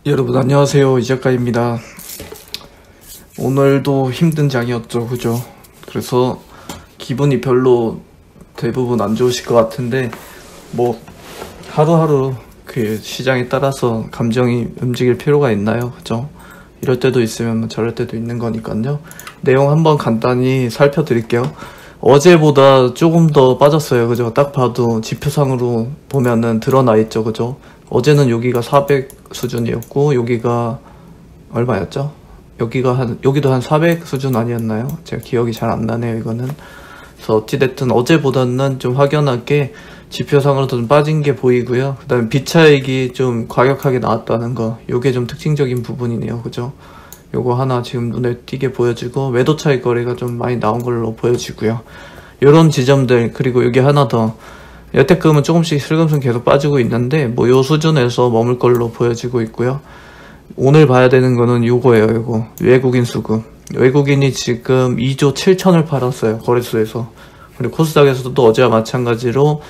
여러분 안녕하세요, 이작가입니다. 오늘도 힘든 장이었죠, 그죠? 그래서 기분이 별로 대부분 안 좋으실 것 같은데 뭐 하루하루 그 시장에 따라서 감정이 움직일 필요가 있나요, 그죠? 이럴 때도 있으면 저럴 때도 있는 거니까요. 내용 한번 간단히 살펴드릴게요. 어제보다 조금 더 빠졌어요, 그죠? 딱 봐도 지표상으로 보면은 드러나 있죠, 그죠? 어제는 여기가 400 수준이었고 여기가 얼마였죠? 여기도 한 400 수준 아니었나요? 제가 기억이 잘 안 나네요, 이거는. 그래서 어찌됐든 어제보다는 좀 확연하게 지표상으로 좀 빠진 게 보이고요. 그 다음에 비차익이 좀 과격하게 나왔다는 거, 요게 좀 특징적인 부분이네요, 그죠? 요거 하나 지금 눈에 띄게 보여지고, 매도 차익 거래가 좀 많이 나온 걸로 보여지고요. 요런 지점들, 그리고 여기 하나 더, 여태금은 조금씩 슬금슬금 계속 빠지고 있는데 뭐 요 수준에서 머물 걸로 보여지고 있고요. 오늘 봐야 되는 거는 요거예요. 요거 외국인 수급, 외국인이 지금 2조 7천을 팔았어요, 거래소에서. 그리고 코스닥에서도 또 어제와 마찬가지로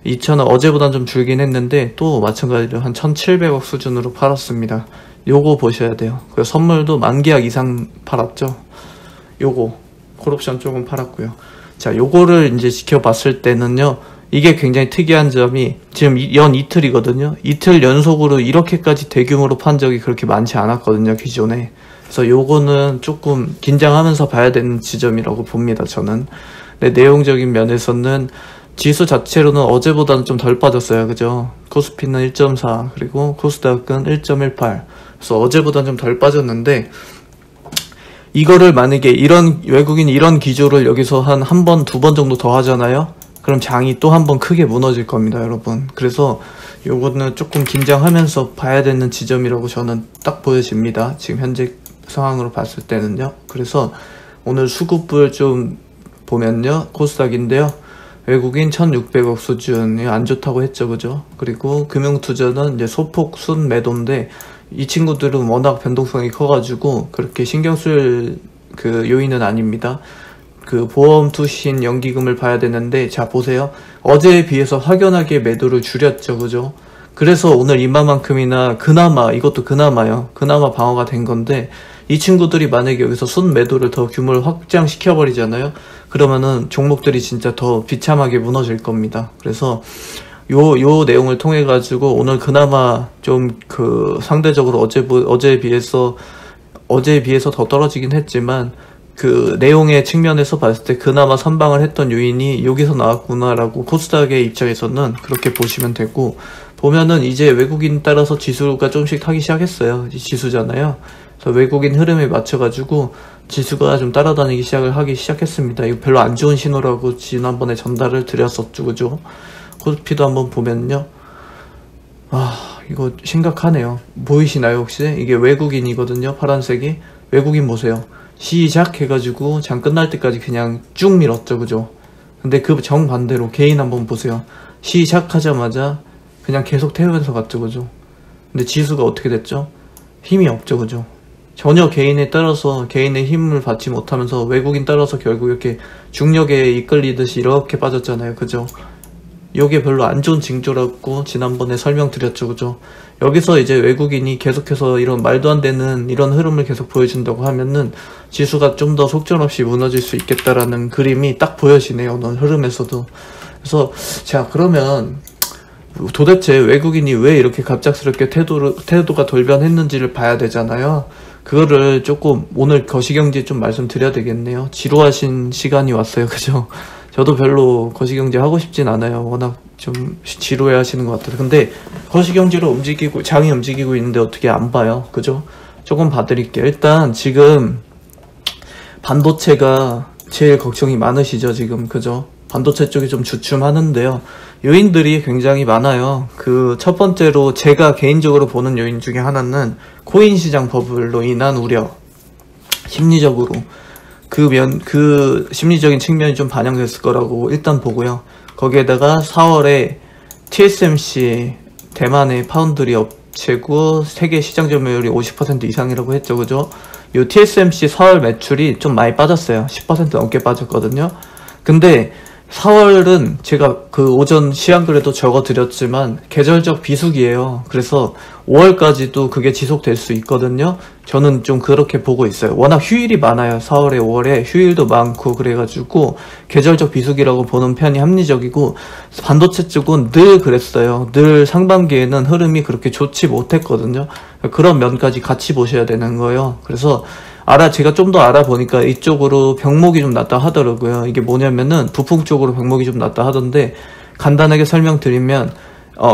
2천은 어제보단 좀 줄긴 했는데 또 마찬가지로 한 1700억 수준으로 팔았습니다. 요거 보셔야 돼요. 그리고 선물도 만계약 이상 팔았죠. 요거 콜옵션 조금 팔았고요. 자, 요거를 이제 지켜봤을 때는요, 이게 굉장히 특이한 점이 지금 연 이틀이거든요. 이틀 연속으로 이렇게까지 대규모로 판 적이 그렇게 많지 않았거든요, 기존에. 그래서 요거는 조금 긴장하면서 봐야 되는 지점이라고 봅니다, 저는. 근데 내용적인 면에서는 지수 자체로는 어제보다는 좀 덜 빠졌어요, 그죠? 코스피는 1.4, 그리고 코스닥은 1.18. 그래서 어제보다는 좀 덜 빠졌는데, 이거를 만약에 이런 외국인이 이런 기조를 여기서 한 번, 두 번 정도 더 하잖아요? 그럼 장이 또 한 번 크게 무너질 겁니다, 여러분. 그래서 요거는 조금 긴장하면서 봐야 되는 지점이라고 저는 딱 보여집니다, 지금 현재 상황으로 봤을 때는요. 그래서 오늘 수급을 좀 보면요, 코스닥인데요, 외국인 1600억 수준이 안 좋다고 했죠, 그죠? 그리고 금융투자는 이제 소폭 순매도인데 이 친구들은 워낙 변동성이 커가지고 그렇게 신경 쓸 그 요인은 아닙니다. 그 보험 투신 연기금을 봐야 되는데, 자 보세요, 어제에 비해서 확연하게 매도를 줄였죠, 그죠? 그래서 오늘 이만큼이나 그나마, 이것도 그나마요, 그나마 방어가 된 건데, 이 친구들이 만약에 여기서 순 매도를 더 규모를 확장시켜 버리잖아요. 그러면은 종목들이 진짜 더 비참하게 무너질 겁니다. 그래서 요 내용을 통해 가지고 오늘 그나마 좀 그 상대적으로 어제에 비해서 더 떨어지긴 했지만 그 내용의 측면에서 봤을 때 그나마 선방을 했던 요인이 여기서 나왔구나라고 코스닥의 입장에서는 그렇게 보시면 되고, 보면은 이제 외국인 따라서 지수가 조금씩 타기 시작했어요. 지수잖아요. 그래서 외국인 흐름에 맞춰가지고 지수가 좀 따라다니기 하기 시작했습니다. 이거 별로 안 좋은 신호라고 지난번에 전달을 드렸었죠, 그죠? 코스피도 한번 보면요, 이거 심각하네요. 보이시나요, 혹시? 이게 외국인이거든요, 파란색이. 외국인 보세요. 시작해가지고 장 끝날 때까지 그냥 쭉 밀었죠, 그죠? 근데 그 정반대로 개인 한번 보세요. 시작하자마자 그냥 계속 태우면서 갔죠, 그죠? 근데 지수가 어떻게 됐죠? 힘이 없죠, 그죠? 전혀 개인에 따라서 개인의 힘을 받지 못하면서 외국인 따라서 결국 이렇게 중력에 이끌리듯이 이렇게 빠졌잖아요, 그죠? 요게 별로 안 좋은 징조라고 지난번에 설명드렸죠, 그죠? 여기서 이제 외국인이 계속해서 이런 말도 안 되는 이런 흐름을 계속 보여준다고 하면은 지수가 좀 더 속절없이 무너질 수 있겠다라는 그림이 딱 보여지네요, 오늘 흐름에서도. 그래서 자, 그러면 도대체 외국인이 왜 이렇게 갑작스럽게 태도가 돌변했는지를 봐야 되잖아요. 그거를 조금 오늘 거시경제 좀 말씀드려야 되겠네요. 지루하신 시간이 왔어요, 그죠? 저도 별로 거시경제 하고 싶진 않아요. 워낙 좀 지루해 하시는 것 같아서. 근데 거시경제로 장이 움직이고 있는데 어떻게 안 봐요, 그죠? 조금 봐드릴게요. 일단 지금 반도체가 제일 걱정이 많으시죠, 지금, 그죠? 반도체 쪽이 좀 주춤하는데요, 요인들이 굉장히 많아요. 그 첫 번째로 제가 개인적으로 보는 요인 중에 하나는 코인 시장 버블로 인한 우려, 심리적으로 그 심리적인 측면이 좀 반영됐을 거라고 일단 보고요. 거기에다가 4월에 TSMC, 대만의 파운드리 업체고 세계 시장 점유율이 50% 이상이라고 했죠, 그죠? 요 TSMC 4월 매출이 좀 많이 빠졌어요. 10% 넘게 빠졌거든요. 근데 4월은 제가 그 오전 시황글에도 적어드렸지만 계절적 비수기예요. 그래서 5월까지도 그게 지속될 수 있거든요. 저는 좀 그렇게 보고 있어요. 워낙 휴일이 많아요. 4월에 5월에 휴일도 많고 그래가지고 계절적 비수기라고 보는 편이 합리적이고, 반도체 쪽은 늘 그랬어요. 늘 상반기에는 흐름이 그렇게 좋지 못했거든요. 그런 면까지 같이 보셔야 되는 거예요. 그래서 제가 좀 더 알아보니까 이쪽으로 병목이 좀 났다 하더라고요. 이게 뭐냐면은 부품 쪽으로 병목이 좀 났다 하던데, 간단하게 설명드리면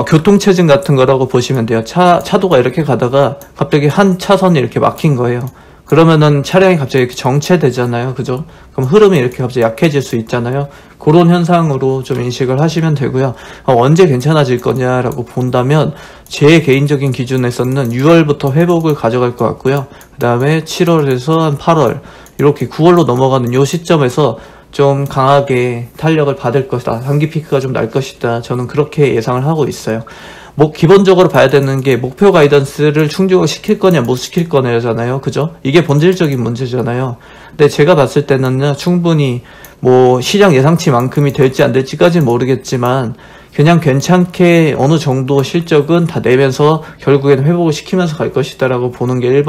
교통체증 같은 거라고 보시면 돼요. 차도가 이렇게 가다가 갑자기 한 차선이 이렇게 막힌 거예요. 그러면은 차량이 갑자기 이렇게 정체되잖아요. 그죠? 그럼 흐름이 이렇게 갑자기 약해질 수 있잖아요. 그런 현상으로 좀 인식을 하시면 되고요. 언제 괜찮아질 거냐라고 본다면 제 개인적인 기준에서는 6월부터 회복을 가져갈 것 같고요. 그 다음에 7월에서 한 8월, 이렇게 9월로 넘어가는 요 시점에서 좀 강하게 탄력을 받을 것이다. 단기 피크가 좀 날 것이다. 저는 그렇게 예상을 하고 있어요. 기본적으로 봐야 되는 게 목표 가이던스를 충족을 시킬 거냐 못 시킬 거냐잖아요. 그죠? 이게 본질적인 문제잖아요. 근데 제가 봤을 때는요, 충분히 시장 예상치만큼이 될지 안 될지까지는 모르겠지만 그냥 괜찮게 어느 정도 실적은 다 내면서 결국에는 회복을 시키면서 갈 것이다 라고 보는 게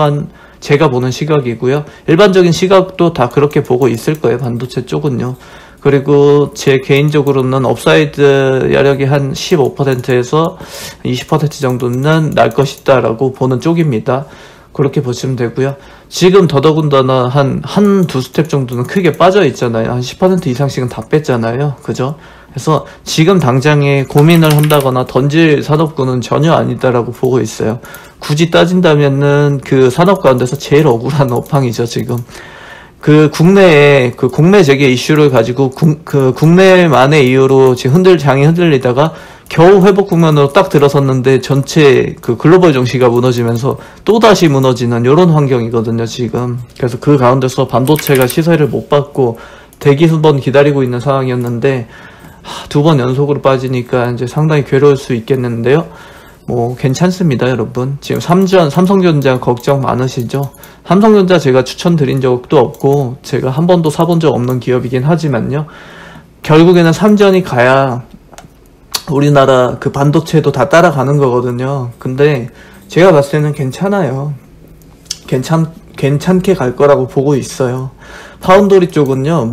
제가 보는 시각이고요. 일반적인 시각도 다 그렇게 보고 있을 거예요. 반도체 쪽은요. 그리고 제 개인적으로는 업사이드 여력이 한 15%에서 20% 정도는 날 것이다 라고 보는 쪽입니다. 그렇게 보시면 되고요. 지금 더더군다나 한두 스텝 정도는 크게 빠져 있잖아요. 한 10% 이상씩은 다 뺐잖아요. 그죠? 그래서 지금 당장에 고민을 한다거나 던질 산업군은 전혀 아니다라고 보고 있어요. 굳이 따진다면은 그 산업 가운데서 제일 억울한 업황이죠, 지금. 국내에 공매 재개 이슈를 가지고 국내만의 이유로 지금 장이 흔들리다가 겨우 회복 국면으로 딱 들어섰는데 전체 글로벌 증시가 무너지면서 또다시 무너지는 이런 환경이거든요, 지금. 그래서 그 가운데서 반도체가 시세를 못 받고 대기 수번 기다리고 있는 상황이었는데, 2번 연속으로 빠지니까 이제 상당히 괴로울 수 있겠는데요. 괜찮습니다, 여러분. 지금 삼성전자 걱정 많으시죠? 삼성전자 제가 추천드린 적도 없고, 제가 한 번도 사본 적 없는 기업이긴 하지만요. 결국에는 삼전이 가야 우리나라 반도체도 다 따라가는 거거든요. 근데 제가 봤을 때는 괜찮아요. 괜찮게 갈 거라고 보고 있어요. 파운드리 쪽은요,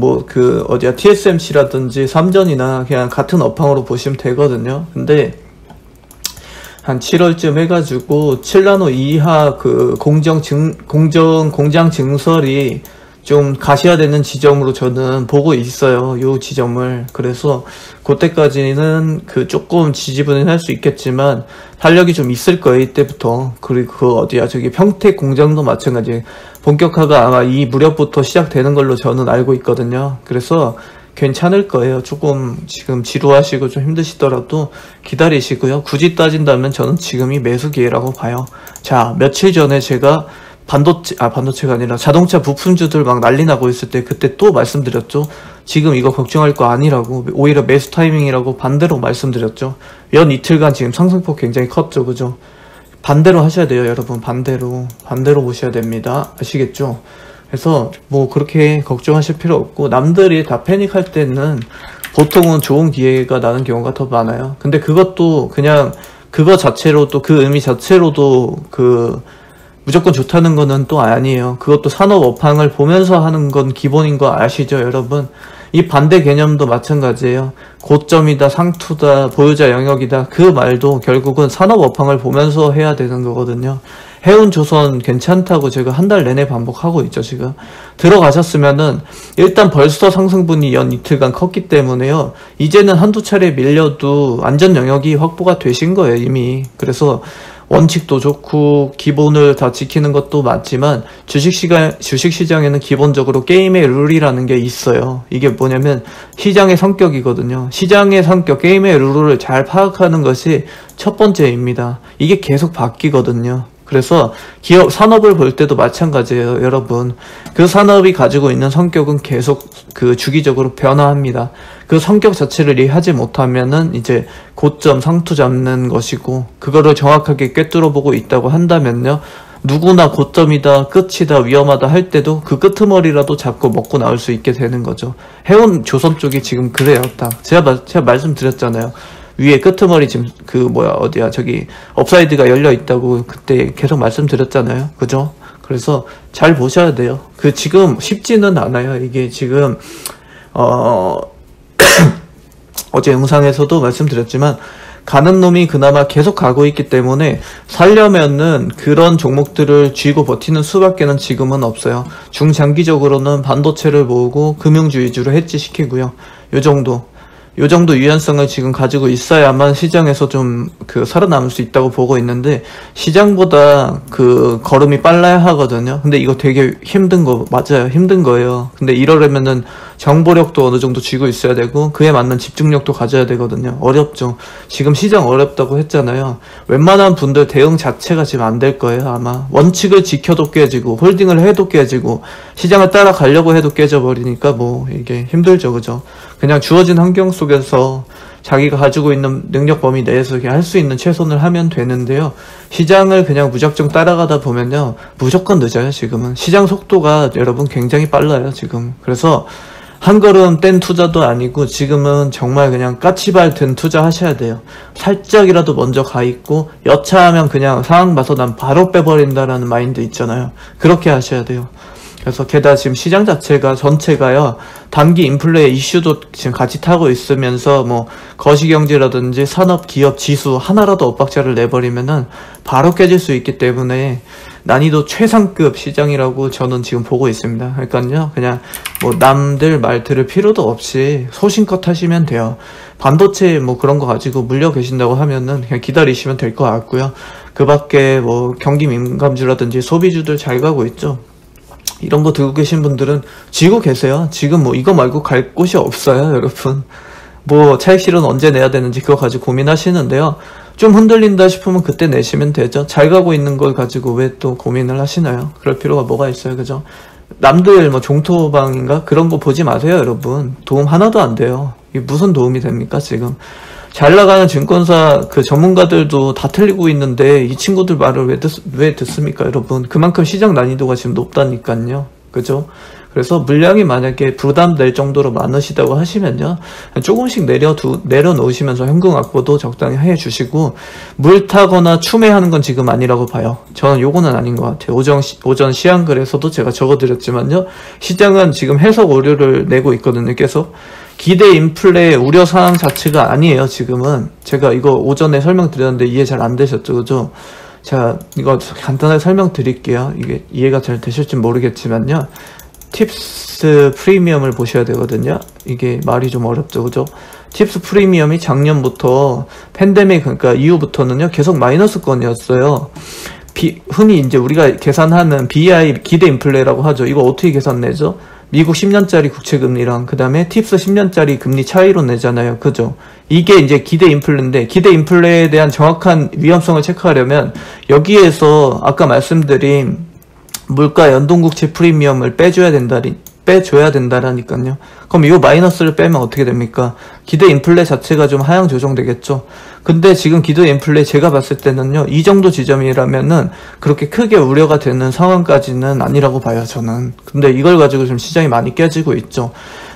TSMC라든지 삼전이나 그냥 같은 업황으로 보시면 되거든요. 근데 한 7월쯤 해가지고 7나노 이하 공장 증설이 좀 가시화되는 지점으로 저는 보고 있어요. 요 지점을. 그래서 그때까지는 조금 지지부진할 수 있겠지만 탄력이 좀 있을 거예요, 이때부터. 그리고 저기 평택 공장도 마찬가지. 본격화가 아마 이 무렵부터 시작되는 걸로 저는 알고 있거든요. 그래서 괜찮을 거예요. 조금 지금 지루하시고 좀 힘드시더라도 기다리시고요. 굳이 따진다면 저는 지금이 매수 기회라고 봐요. 자, 며칠 전에 제가 반도체가 아니라 자동차 부품주들 막 난리 나고 있을 때 그때 또 말씀드렸죠. 지금 이거 걱정할 거 아니라고, 오히려 매수 타이밍이라고 반대로 말씀드렸죠. 연 이틀간 지금 상승폭 굉장히 컸죠. 그죠? 반대로 하셔야 돼요, 여러분. 반대로 보셔야 됩니다. 아시겠죠? 그래서 그렇게 걱정하실 필요 없고, 남들이 다 패닉할 때는 보통은 좋은 기회가 나는 경우가 더 많아요. 근데 그것도 그냥 그거 자체로도, 그 의미 자체로도 무조건 좋다는 거는 또 아니에요. 그것도 산업 업황을 보면서 하는 건 기본인 거 아시죠, 여러분? 이 반대 개념도 마찬가지예요. 고점이다, 상투다, 보유자 영역이다, 그 말도 결국은 산업 업황을 보면서 해야 되는 거거든요. 해운조선 괜찮다고 제가 한 달 내내 반복하고 있죠, 지금. 들어가셨으면은 일단 벌써 상승분이 연 이틀간 컸기 때문에요. 이제는 한두 차례 밀려도 안전 영역이 확보가 되신 거예요, 이미. 그래서 원칙도 좋고 기본을 다 지키는 것도 맞지만 주식시장에는 기본적으로 게임의 룰이라는 게 있어요. 이게 뭐냐면 시장의 성격이거든요. 시장의 성격, 게임의 룰을 잘 파악하는 것이 첫 번째입니다. 이게 계속 바뀌거든요. 그래서 산업을 볼 때도 마찬가지예요, 여러분. 그 산업이 가지고 있는 성격은 계속 주기적으로 변화합니다. 그 성격 자체를 이해하지 못하면은 이제 고점 상투 잡는 것이고, 그거를 정확하게 꿰뚫어 보고 있다고 한다면요, 누구나 고점이다, 끝이다, 위험하다 할 때도 그 끄트머리라도 잡고 먹고 나올 수 있게 되는 거죠. 해운 조선 쪽이 지금 그래요. 딱 제가 말씀드렸잖아요. 위에 끄트머리 지금 저기 업사이드가 열려 있다고 그때 계속 말씀드렸잖아요. 그죠? 그래서 잘 보셔야 돼요. 지금 쉽지는 않아요. 이게 지금 어제 영상에서도 말씀드렸지만 가는 놈이 그나마 계속 가고 있기 때문에 살려면은 그런 종목들을 쥐고 버티는 수밖에는 지금은 없어요. 중장기적으로는 반도체를 모으고 금융주 위주로 해지시키고요. 요 정도 유연성을 지금 가지고 있어야만 시장에서 좀 살아남을 수 있다고 보고 있는데, 시장보다 걸음이 빨라야 하거든요. 근데 이거 되게 힘든 거 맞아요. 힘든 거예요. 근데 이러려면은 정보력도 어느 정도 쥐고 있어야 되고 그에 맞는 집중력도 가져야 되거든요. 어렵죠. 지금 시장 어렵다고 했잖아요. 웬만한 분들 대응 자체가 지금 안 될 거예요. 아마 원칙을 지켜도 깨지고 홀딩을 해도 깨지고 시장을 따라가려고 해도 깨져버리니까 뭐 이게 힘들죠. 그죠? 그냥 주어진 환경 속에서 자기가 가지고 있는 능력 범위 내에서 할 수 있는 최선을 하면 되는데요. 시장을 그냥 무작정 따라가다 보면요, 무조건 늦어요. 지금은 시장 속도가 여러분 굉장히 빨라요. 지금. 그래서 한 걸음 뗀 투자도 아니고 지금은 정말 그냥 까치발 든 투자 하셔야 돼요. 살짝이라도 먼저 가 있고 여차하면 그냥 상황 봐서 난 바로 빼버린다라는 마인드 있잖아요. 그렇게 하셔야 돼요. 그래서 게다가 지금 시장 자체가 전체가요, 단기 인플레 이슈도 지금 같이 타고 있으면서 뭐 거시경제라든지 산업 기업 지수 하나라도 엇박자를 내버리면은 바로 깨질 수 있기 때문에 난이도 최상급 시장이라고 저는 지금 보고 있습니다. 그러니까요, 그냥 뭐 남들 말 들을 필요도 없이 소신껏 하시면 돼요. 반도체 뭐 그런 거 가지고 물려 계신다고 하면은 그냥 기다리시면 될 것 같고요. 그 밖에 뭐 경기 민감주라든지 소비주들 잘 가고 있죠. 이런 거 들고 계신 분들은 쥐고 계세요. 지금 뭐 이거 말고 갈 곳이 없어요, 여러분. 뭐 차익 실현 언제 내야 되는지 그거 가지고 고민하시는데요. 좀 흔들린다 싶으면 그때 내시면 되죠. 잘 가고 있는 걸 가지고 왜 또 고민을 하시나요? 그럴 필요가 뭐가 있어요, 그죠? 남들 뭐 종토방인가 그런 거 보지 마세요, 여러분. 도움 하나도 안 돼요. 이게 무슨 도움이 됩니까, 지금? 잘 나가는 증권사 전문가들도 다 틀리고 있는데 이 친구들 말을 왜 듣습니까, 여러분? 그만큼 시장 난이도가 지금 높다니까요. 그죠? 그래서 물량이 만약에 부담될 정도로 많으시다고 하시면요, 조금씩 내려놓으시면서 현금 확보도 적당히 해주시고, 물 타거나 추매하는 건 지금 아니라고 봐요. 저는 요거는 아닌 것 같아요. 오전 시황글에서도 제가 적어드렸지만요, 시장은 지금 해석 오류를 내고 있거든요. 계속 기대 인플레 우려 상황 자체가 아니에요. 지금은 제가 이거 오전에 설명드렸는데 이해 잘 안 되셨죠, 그죠? 자, 이거 간단하게 설명드릴게요. 이게 이해가 잘 되실지 모르겠지만요, 팁스 프리미엄을 보셔야 되거든요. 이게 말이 좀 어렵죠, 그죠? 팁스 프리미엄이 작년부터 팬데믹, 그러니까 이후부터는요, 계속 마이너스권이었어요. 흔히 이제 우리가 계산하는 BI 기대 인플레라고 하죠. 이거 어떻게 계산내죠? 미국 10년짜리 국채금리랑 그 다음에 팁스 10년짜리 금리 차이로 내잖아요. 그죠? 이게 이제 기대 인플레인데, 기대 인플레에 대한 정확한 위험성을 체크하려면 여기에서 아까 말씀드린 물가 연동국채 프리미엄을 빼줘야 된다라니까요. 그럼 이 마이너스를 빼면 어떻게 됩니까? 기대 인플레 자체가 좀 하향 조정되겠죠. 근데 지금 기대 인플레 제가 봤을 때는요, 이 정도 지점이라면은 그렇게 크게 우려가 되는 상황까지는 아니라고 봐요, 저는. 근데 이걸 가지고 지금 시장이 많이 깨지고 있죠.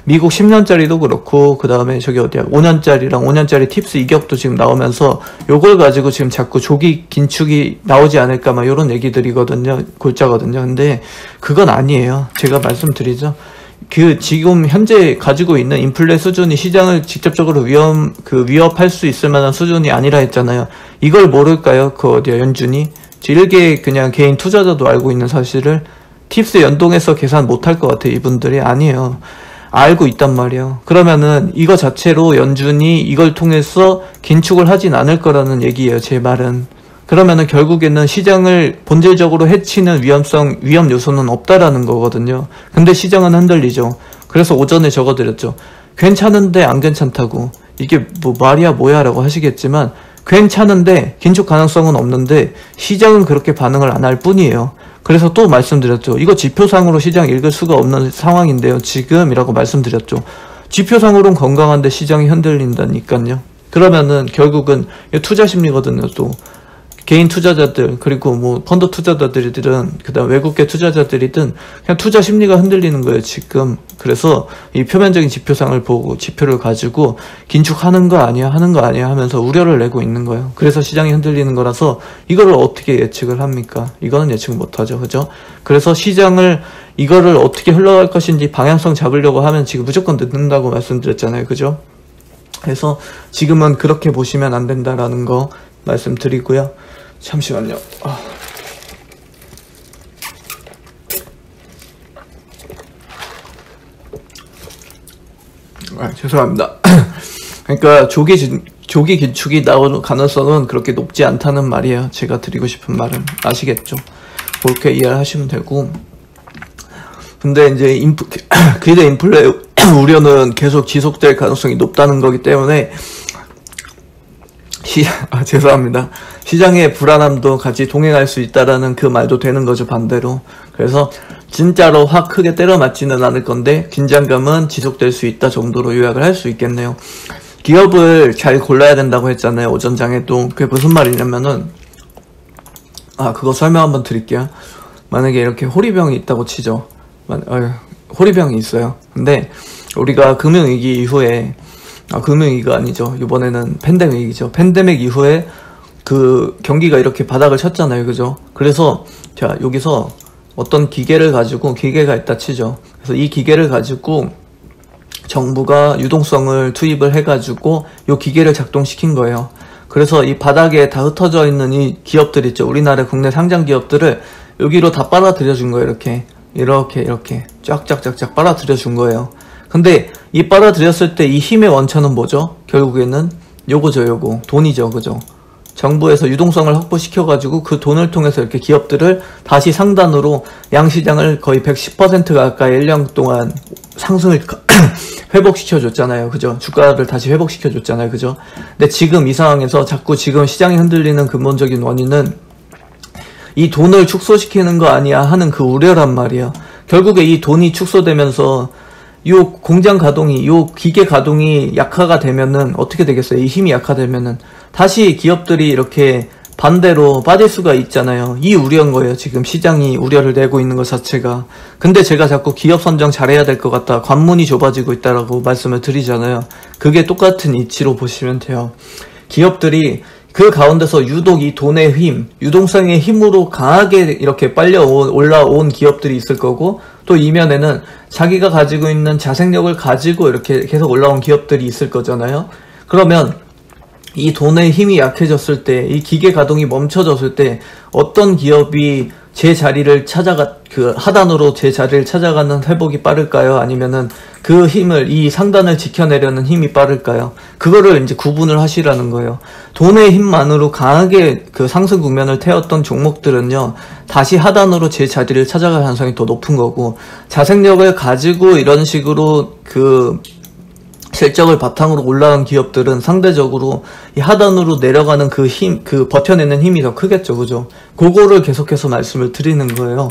미국 10년짜리도 그렇고, 그 다음에 5년짜리 팁스 이격도 지금 나오면서 요걸 가지고 지금 자꾸 조기 긴축이 나오지 않을까 막 요런 얘기들이거든요. 골자거든요. 근데 그건 아니에요. 제가 말씀드리죠. 지금 현재 가지고 있는 인플레 수준이 시장을 직접적으로 위협할 수 있을 만한 수준이 아니라 했잖아요. 이걸 모를까요? 연준이? 일개 그냥 개인 투자자도 알고 있는 사실을 팁스 연동해서 계산 못할 것 같아요. 이분들이. 아니에요. 알고 있단 말이에요. 그러면은 이거 자체로 연준이 이걸 통해서 긴축을 하진 않을 거라는 얘기예요, 제 말은. 그러면은 결국에는 시장을 본질적으로 해치는 위험 요소는 없다라는 거거든요. 근데 시장은 흔들리죠. 그래서 오전에 적어드렸죠. 괜찮은데 안 괜찮다고. 이게 뭐 말이야 뭐야 라고 하시겠지만, 괜찮은데 긴축 가능성은 없는데 시장은 그렇게 반응을 안 할 뿐이에요. 그래서 또 말씀드렸죠. 이거 지표상으로 시장 읽을 수가 없는 상황인데요, 지금이라고 말씀드렸죠. 지표상으로는 건강한데 시장이 흔들린다니까요. 그러면은 결국은 투자 심리거든요. 또 개인 투자자들 그리고 뭐 펀드 투자자들이든 그다음 외국계 투자자들이든 그냥 투자 심리가 흔들리는 거예요 지금. 그래서 이 표면적인 지표상을 보고 지표를 가지고 긴축하는 거 아니야 하는 거 아니야 하면서 우려를 내고 있는 거예요. 그래서 시장이 흔들리는 거라서 이거를 어떻게 예측을 합니까? 이거는 예측 못하죠, 그죠? 그래서 시장을 이거를 어떻게 흘러갈 것인지 방향성 잡으려고 하면 지금 무조건 늦는다고 말씀드렸잖아요, 그죠? 그래서 지금은 그렇게 보시면 안 된다라는 거 말씀드리고요. 잠시만요. 죄송합니다. 그러니까 조기 긴축이 나오는 가능성은 그렇게 높지 않다는 말이에요. 제가 드리고 싶은 말은 아시겠죠? 그렇게 이해를 하시면 되고. 근데 이제 기대 인플레 우려는 계속 지속될 가능성이 높다는 거기 때문에 죄송합니다. 시장의 불안함도 같이 동행할 수 있다라는 그 말도 되는 거죠, 반대로. 그래서 진짜로 확 크게 때려 맞지는 않을 건데 긴장감은 지속될 수 있다 정도로 요약을 할 수 있겠네요. 기업을 잘 골라야 된다고 했잖아요, 오전장에도. 그게 무슨 말이냐면은 그거 설명 한번 드릴게요. 만약에 이렇게 호리병이 있다고 치죠. 호리병이 있어요. 근데 우리가 금융위기 이후에 금융위기가 아니죠. 이번에는 팬데믹이죠. 팬데믹 이후에 그 경기가 이렇게 바닥을 쳤잖아요. 그죠? 그래서 자, 여기서 어떤 기계가 있다 치죠. 그래서 이 기계를 가지고 정부가 유동성을 투입을 해가지고 이 기계를 작동시킨 거예요. 그래서 이 바닥에 다 흩어져 있는 이 기업들 있죠. 우리나라 국내 상장 기업들을 여기로 다 빨아들여 준 거예요. 이렇게 쫙쫙쫙쫙 빨아들여 준 거예요. 근데 이 빨아들였을 때 이 힘의 원천은 뭐죠? 결국에는 요거 돈이죠, 그죠? 정부에서 유동성을 확보시켜가지고 그 돈을 통해서 이렇게 기업들을 다시 상단으로 양시장을 거의 110% 가까이 1년 동안 상승을 회복시켜줬잖아요, 그죠? 주가를 다시 회복시켜줬잖아요, 그죠? 근데 지금 이 상황에서 자꾸 지금 시장이 흔들리는 근본적인 원인은 이 돈을 축소시키는 거 아니야 하는 그 우려란 말이야. 결국에 이 돈이 축소되면서 요 공장 가동이, 요 기계 가동이 약화가 되면은 어떻게 되겠어요? 이 힘이 약화되면은 다시 기업들이 이렇게 반대로 빠질 수가 있잖아요. 이 우려인 거예요. 지금 시장이 우려를 내고 있는 것 자체가. 근데 제가 자꾸 기업 선정 잘해야 될 것 같다, 관문이 좁아지고 있다라고 말씀을 드리잖아요. 그게 똑같은 이치로 보시면 돼요. 기업들이 그 가운데서 유독 이 돈의 힘, 유동성의 힘으로 강하게 이렇게 빨려 올라온 기업들이 있을 거고, 또 이면에는 자기가 가지고 있는 자생력을 가지고 이렇게 계속 올라온 기업들이 있을 거잖아요. 그러면 이 돈의 힘이 약해졌을 때, 이 기계 가동이 멈춰졌을 때 어떤 기업이 제 자리를 하단으로 제 자리를 찾아가는 회복이 빠를까요? 아니면은 그 힘을, 이 상단을 지켜내려는 힘이 빠를까요? 그거를 이제 구분을 하시라는 거예요. 돈의 힘만으로 강하게 그 상승 국면을 태웠던 종목들은요, 다시 하단으로 제 자리를 찾아갈 가능성이 더 높은 거고, 자생력을 가지고 이런 식으로 그 실적을 바탕으로 올라간 기업들은 상대적으로 이 하단으로 내려가는 그 힘, 그 버텨내는 힘이 더 크겠죠, 그죠? 그거를 계속해서 말씀을 드리는 거예요.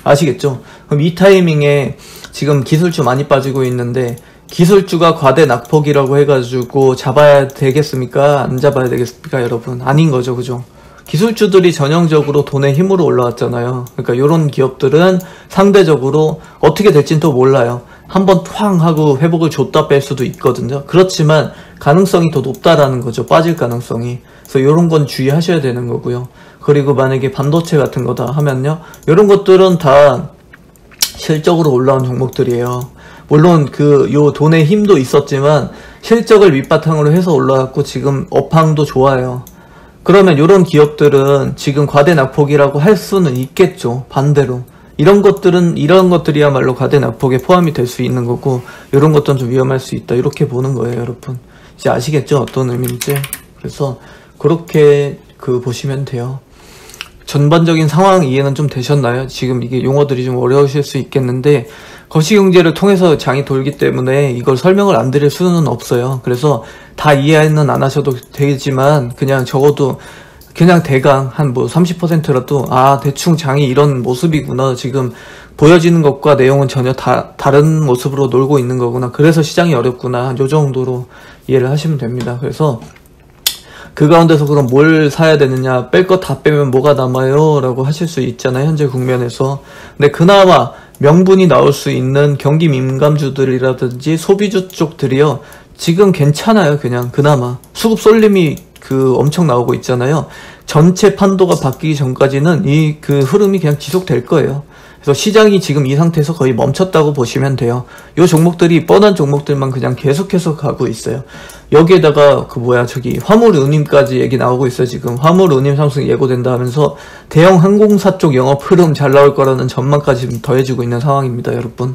아시겠죠? 그럼 이 타이밍에 지금 기술주 많이 빠지고 있는데, 기술주가 과대 낙폭이라고 해가지고 잡아야 되겠습니까? 안 잡아야 되겠습니까, 여러분? 아닌 거죠, 그죠? 기술주들이 전형적으로 돈의 힘으로 올라왔잖아요. 그러니까 이런 기업들은 상대적으로 어떻게 될진 또 몰라요. 한번 쾅 하고 회복을 줬다 뺄 수도 있거든요. 그렇지만 가능성이 더 높다라는 거죠. 빠질 가능성이. 그래서 이런 건 주의하셔야 되는 거고요. 그리고 만약에 반도체 같은 거다 하면요, 이런 것들은 다 실적으로 올라온 종목들이에요. 물론 요 돈의 힘도 있었지만 실적을 밑바탕으로 해서 올라왔고 지금 업황도 좋아요. 그러면 이런 기업들은 지금 과대 낙폭이라고 할 수는 있겠죠. 반대로 이런 것들이야말로 과대 낙폭에 포함이 될 수 있는 거고, 이런 것들은 좀 위험할 수 있다, 이렇게 보는 거예요, 여러분. 이제 아시겠죠? 어떤 의미인지. 그래서 그렇게 보시면 돼요. 전반적인 상황 이해는 좀 되셨나요? 지금 이게 용어들이 좀 어려우실 수 있겠는데, 거시경제를 통해서 장이 돌기 때문에 이걸 설명을 안 드릴 수는 없어요. 그래서 다 이해는 안 하셔도 되지만, 그냥 적어도 그냥 대강 한 30%라도 대충 장이 이런 모습이구나, 지금 보여지는 것과 내용은 전혀 다른 모습으로 놀고 있는 거구나, 그래서 시장이 어렵구나, 요 정도로 이해를 하시면 됩니다. 그래서 그 가운데서 그럼 뭘 사야 되느냐, 뺄 거 다 빼면 뭐가 남아요? 라고 하실 수 있잖아요, 현재 국면에서. 근데 그나마 명분이 나올 수 있는 경기 민감주들이라든지 소비주 쪽들이요, 지금 괜찮아요. 그냥 그나마 수급 쏠림이 엄청 나오고 있잖아요. 전체 판도가 바뀌기 전까지는 이 흐름이 그냥 지속될 거예요. 그래서 시장이 지금 이 상태에서 거의 멈췄다고 보시면 돼요. 요 종목들이 뻔한 종목들만 그냥 계속해서 가고 있어요. 여기에다가 화물 운임까지 얘기 나오고 있어요. 지금 화물 운임 상승 예고된다 하면서 대형 항공사 쪽 영업 흐름 잘 나올 거라는 전망까지 지금 더해지고 있는 상황입니다, 여러분.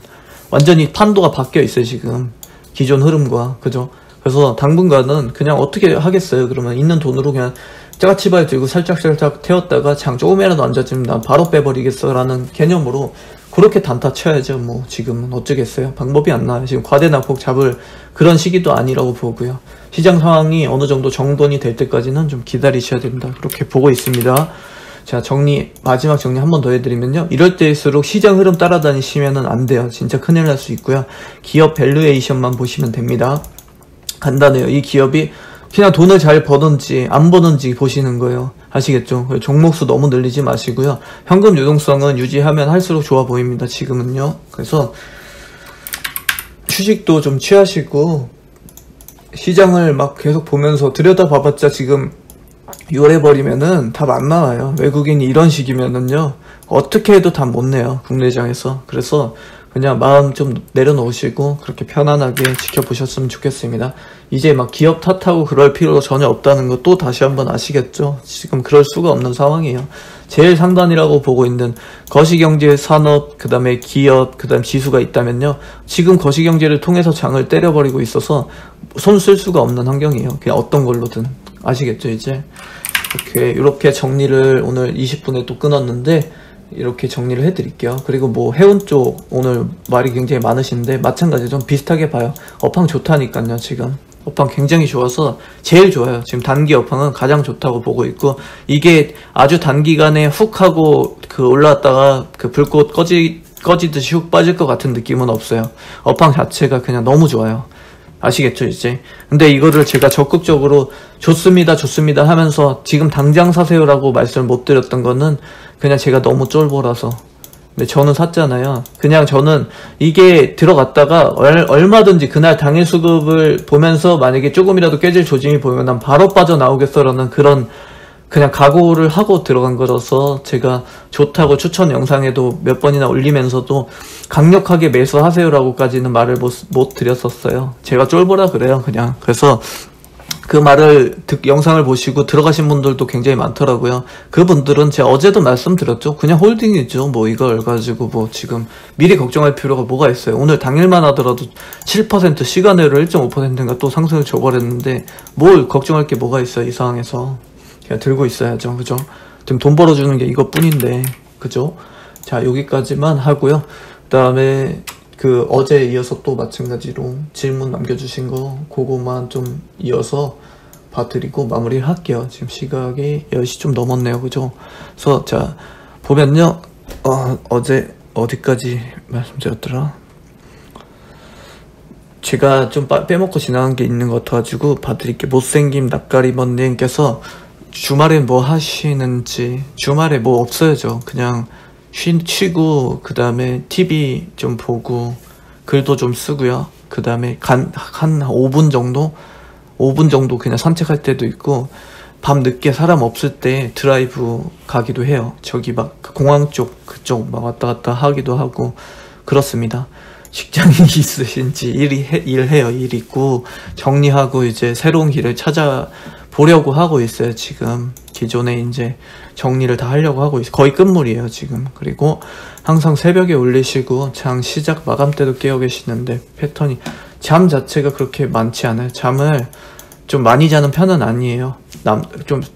완전히 판도가 바뀌어 있어요, 지금. 기존 흐름과, 그죠? 그래서 당분간은 그냥 어떻게 하겠어요? 그러면 있는 돈으로 그냥 짜치바에 들고 살짝 태웠다가 장 조금이라도 앉아지면 난 바로 빼버리겠어 라는 개념으로 그렇게 단타 쳐야죠. 뭐 지금은 어쩌겠어요. 방법이 안 나와요. 지금 과대낙폭 잡을 그런 시기도 아니라고 보고요. 시장 상황이 어느 정도 정돈이 될 때까지는 좀 기다리셔야 된다, 그렇게 보고 있습니다. 자, 마지막 정리 한 번 더 해드리면요, 이럴 때일수록 시장 흐름 따라다니시면은 안 돼요. 진짜 큰일 날 수 있고요. 기업 밸류에이션만 보시면 됩니다. 간단해요. 이 기업이 그냥 돈을 잘 버는지 안 버는지 보시는 거예요. 아시겠죠? 종목수 너무 늘리지 마시고요. 현금 유동성은 유지하면 할수록 좋아 보입니다, 지금은요. 그래서 휴식도 좀 취하시고 시장을 막 계속 보면서 들여다봐봤자 지금 6월에 버리면은 답 안 나와요. 외국인이 이런 식이면은요, 어떻게 해도 답 못 내요, 국내장에서. 그래서 그냥 마음 좀 내려놓으시고 그렇게 편안하게 지켜보셨으면 좋겠습니다. 이제 막 기업 탓하고 그럴 필요가 전혀 없다는 거 또 다시 한번 아시겠죠? 지금 그럴 수가 없는 상황이에요. 제일 상단이라고 보고 있는 거시경제, 산업, 그 다음에 기업, 그 다음 지수가 있다면요, 지금 거시경제를 통해서 장을 때려버리고 있어서 손 쓸 수가 없는 환경이에요. 그냥 어떤 걸로든. 아시겠죠? 이제 이렇게 정리를 오늘 20분에 또 끊었는데 이렇게 정리를 해드릴게요. 그리고 뭐 해운 쪽 오늘 말이 굉장히 많으신데 마찬가지 좀 비슷하게 봐요. 업황 좋다니까요. 지금 업황 굉장히 좋아서 제일 좋아요. 지금 단기 업황은 가장 좋다고 보고 있고, 이게 아주 단기간에 훅 하고 올라왔다가 불꽃 꺼지듯이 훅 빠질 것 같은 느낌은 없어요. 업황 자체가 그냥 너무 좋아요. 아시겠죠, 이제? 근데 이거를 제가 적극적으로 좋습니다 하면서 지금 당장 사세요라고 말씀을 못 드렸던 거는 그냥 제가 너무 쫄보라서. 근데 저는 샀잖아요. 그냥 저는 이게 들어갔다가 얼마든지 그날 당일 수급을 보면서 만약에 조금이라도 깨질 조짐이 보이면 난 바로 빠져나오겠어라는 그런 그냥 각오를 하고 들어간 거라서 제가 좋다고 추천 영상에도 몇 번이나 올리면서도 강력하게 매수하세요라고까지는 말을 못 드렸었어요. 제가 쫄보라 그래요, 그냥. 그래서 그 말을 영상을 보시고 들어가신 분들도 굉장히 많더라고요. 그분들은 제가 어제도 말씀드렸죠. 그냥 홀딩이죠. 뭐 이걸 가지고 뭐 지금 미리 걱정할 필요가 뭐가 있어요. 오늘 당일만 하더라도 7% 시간외로 1.5%인가 또 상승을 줘버렸는데 뭘 걱정할 게 뭐가 있어요, 이 상황에서. 그냥 들고 있어야죠. 그죠? 지금 돈 벌어주는 게 이것뿐인데, 그죠? 자, 여기까지만 하고요. 그 다음에 어제 이어서 또 마찬가지로 질문 남겨주신 거 그거만 좀 이어서 봐드리고 마무리를 할게요. 지금 시각이 10시 좀 넘었네요. 그죠? 그래서 자, 보면요, 어제 어디까지 말씀드렸더라? 제가 좀 빼먹고 지나간 게 있는 것 같아가지고 봐드릴게요. 못생김 낯가리먼님께서 주말에 뭐 하시는지. 주말에 뭐 없어요. 저 그냥 쉬고 그 다음에 TV 좀 보고 글도 좀 쓰고요. 그 다음에 한 5분 정도 그냥 산책할 때도 있고, 밤 늦게 사람 없을 때 드라이브 가기도 해요. 저기 막 공항 쪽 그쪽 막 왔다 갔다 하기도 하고 그렇습니다. 직장이 있으신지 일해요. 일 있고 정리하고 이제 새로운 길을 찾아보려고 하고 있어요. 지금 기존에 이제 정리를 다 하려고 하고 있어요. 거의 끝물이에요 지금. 그리고 항상 새벽에 올리시고 장 시작 마감 때도 깨어 계시는데 패턴이, 잠 자체가 그렇게 많지 않아요. 잠을 좀 많이 자는 편은 아니에요.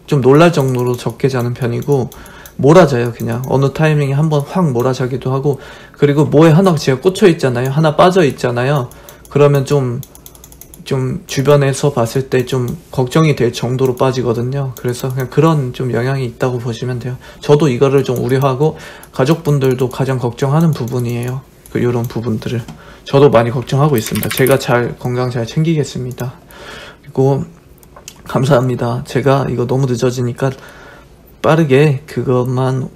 좀 놀랄 정도로 적게 자는 편이고, 몰아자요. 그냥 어느 타이밍에 한번 확 몰아자기도 하고, 그리고 뭐에 하나 제가 꽂혀 있잖아요. 하나 빠져 있잖아요. 그러면 좀 주변에서 봤을 때 좀 걱정이 될 정도로 빠지거든요. 그래서 그냥 그런 좀 영향이 있다고 보시면 돼요. 저도 이거를 좀 우려하고 가족분들도 가장 걱정하는 부분이에요. 이런 부분들을 저도 많이 걱정하고 있습니다. 제가 건강 잘 챙기겠습니다. 그리고 감사합니다. 제가 이거 너무 늦어지니까 빠르게 그것만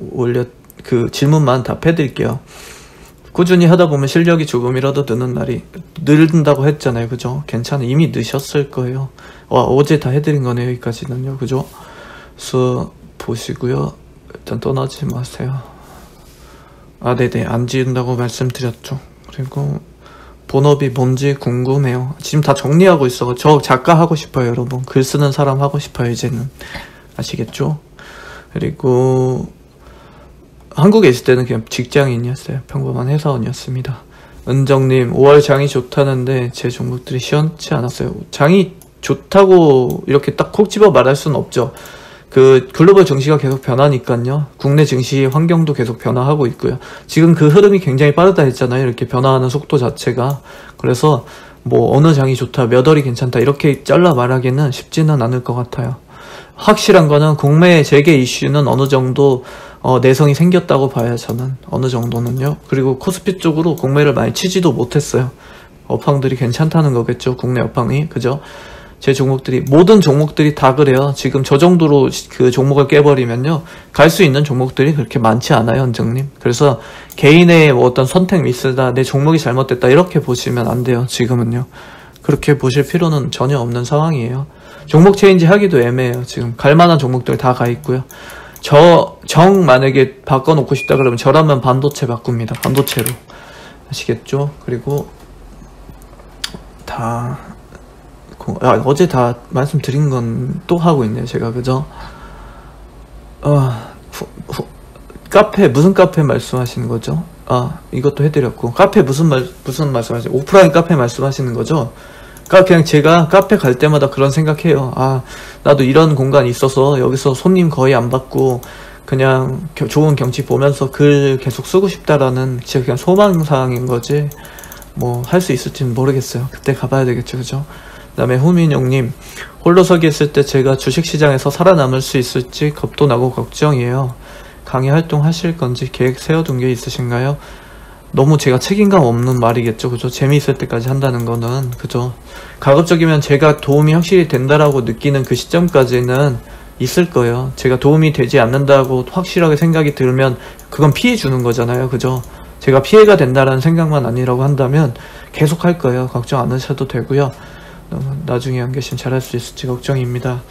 그 질문만 답해드릴게요. 꾸준히 하다 보면 실력이 조금이라도 늘는다고 했잖아요. 그죠? 괜찮아. 이미 느셨을 거예요. 어제 다 해드린 거네요. 여기까지는요. 그죠? 그래서 보시고요. 일단 떠나지 마세요. 네네. 안 지은다고 말씀드렸죠. 그리고 본업이 뭔지 궁금해요. 지금 다 정리하고 있어. 저 작가 하고 싶어요, 여러분. 글 쓰는 사람 하고 싶어요, 이제는. 아시겠죠? 그리고 한국에 있을 때는 그냥 직장인이었어요. 평범한 회사원이었습니다. 은정님, 5월 장이 좋다는데 제 종목들이 시원치 않았어요. 장이 좋다고 이렇게 딱 콕 집어 말할 수는 없죠. 그 글로벌 증시가 계속 변하니까요. 국내 증시 환경도 계속 변화하고 있고요. 지금 그 흐름이 굉장히 빠르다 했잖아요. 이렇게 변화하는 속도 자체가. 그래서 뭐 어느 장이 좋다, 몇 월이 괜찮다 이렇게 잘라 말하기는 쉽지는 않을 것 같아요. 확실한 거는 국내 재계 이슈는 어느 정도 내성이 생겼다고 봐요. 저는 어느 정도는요. 그리고 코스피 쪽으로 공매를 많이 치지도 못했어요. 업황들이 괜찮다는 거겠죠. 국내 업황이. 그죠? 제 종목들이, 모든 종목들이 다 그래요. 지금 저 정도로 그 종목을 깨버리면요, 갈 수 있는 종목들이 그렇게 많지 않아요, 원장님. 그래서 개인의 뭐 어떤 선택 미스다, 내 종목이 잘못됐다 이렇게 보시면 안 돼요. 지금은요. 그렇게 보실 필요는 전혀 없는 상황이에요. 종목 체인지 하기도 애매해요. 지금 갈만한 종목들 다 가 있고요. 만약에 바꿔놓고 싶다 그러면 저라면 반도체 바꿉니다. 반도체로. 아시겠죠? 그리고 어제 다 말씀드린 건 또 하고 있네요. 제가. 그죠? 카페, 무슨 카페 말씀하시는 거죠? 이것도 해드렸고. 카페 무슨 말씀하시는, 오프라인 카페 말씀하시는 거죠? 그냥 제가 카페 갈 때마다 그런 생각해요. 나도 이런 공간이 있어서 여기서 손님 거의 안 받고 그냥 좋은 경치 보면서 글 계속 쓰고 싶다라는 진짜 그냥 소망사항인 거지 뭐 할 수 있을지는 모르겠어요. 그때 가봐야 되겠죠. 그죠? 그 다음에 후민용님, 홀로서기 했을 때 제가 주식시장에서 살아남을 수 있을지 겁도 나고 걱정이에요. 강의 활동하실 건지 계획 세워둔 게 있으신가요? 너무 제가 책임감 없는 말이겠죠. 그죠? 재미있을 때까지 한다는 거는. 그죠? 가급적이면 제가 도움이 확실히 된다라고 느끼는 그 시점까지는 있을 거예요. 제가 도움이 되지 않는다고 확실하게 생각이 들면 그건 피해 주는 거잖아요. 그죠? 제가 피해가 된다라는 생각만 아니라고 한다면 계속 할 거예요. 걱정 안 하셔도 되고요. 나중에 안 계시면 잘할 수 있을지 걱정입니다.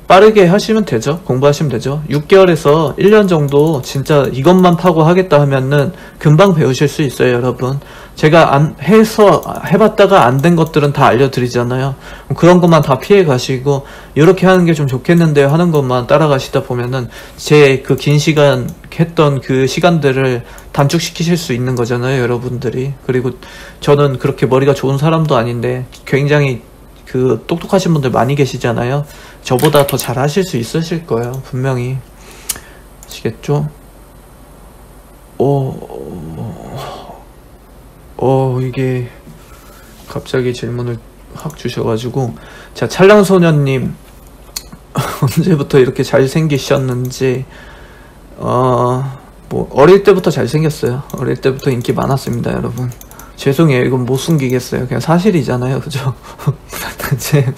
빠르게 하시면 되죠. 공부하시면 되죠. 6개월에서 1년 정도 진짜 이것만 파고 하겠다 하면은 금방 배우실 수 있어요, 여러분. 제가 해봤다가 안 된 것들은 다 알려드리잖아요. 그런 것만 다 피해 가시고, 이렇게 하는 게 좀 좋겠는데요 하는 것만 따라가시다 보면은 제 그 긴 시간 했던 그 시간들을 단축시키실 수 있는 거잖아요, 여러분들이. 그리고 저는 그렇게 머리가 좋은 사람도 아닌데 굉장히 그 똑똑하신 분들 많이 계시잖아요. 저보다 더 잘 하실 수 있으실 거예요. 분명히. 아시겠죠? 이게 갑자기 질문을 확 주셔가지고. 자, 찰랑소년님 언제부터 이렇게 잘생기셨는지. 뭐 어릴 때부터 잘생겼어요. 어릴 때부터 인기 많았습니다, 여러분. 죄송해요. 이건 못 숨기겠어요. 그냥 사실이잖아요. 그죠? 제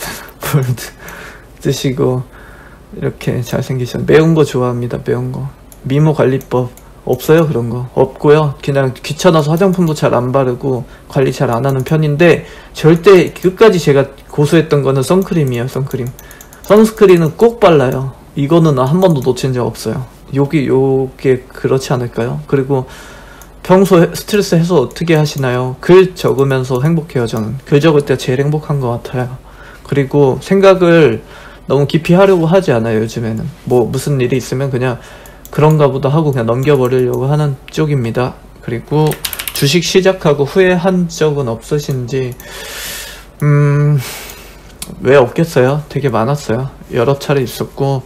드시고 이렇게 잘생기셨. 매운 거 좋아합니다. 매운 거. 미모 관리법 없어요. 그런 거 없고요. 그냥 귀찮아서 화장품도 잘 안 바르고 관리 잘 안 하는 편인데, 절대 끝까지 제가 고수했던 거는 선크림이에요. 선스크린은 꼭 발라요. 이거는 한 번도 놓친 적 없어요. 요게 그렇지 않을까요? 그리고 평소 스트레스 해소 어떻게 하시나요? 글 적으면서 행복해요. 저는 글 적을 때 제일 행복한 것 같아요. 그리고 생각을 너무 깊이 하려고 하지 않아요. 요즘에는 뭐 무슨 일이 있으면 그냥 그런가 보다 하고 그냥 넘겨버리려고 하는 쪽입니다. 그리고 주식 시작하고 후회한 적은 없으신지. 왜 없겠어요? 되게 많았어요. 여러 차례 있었고,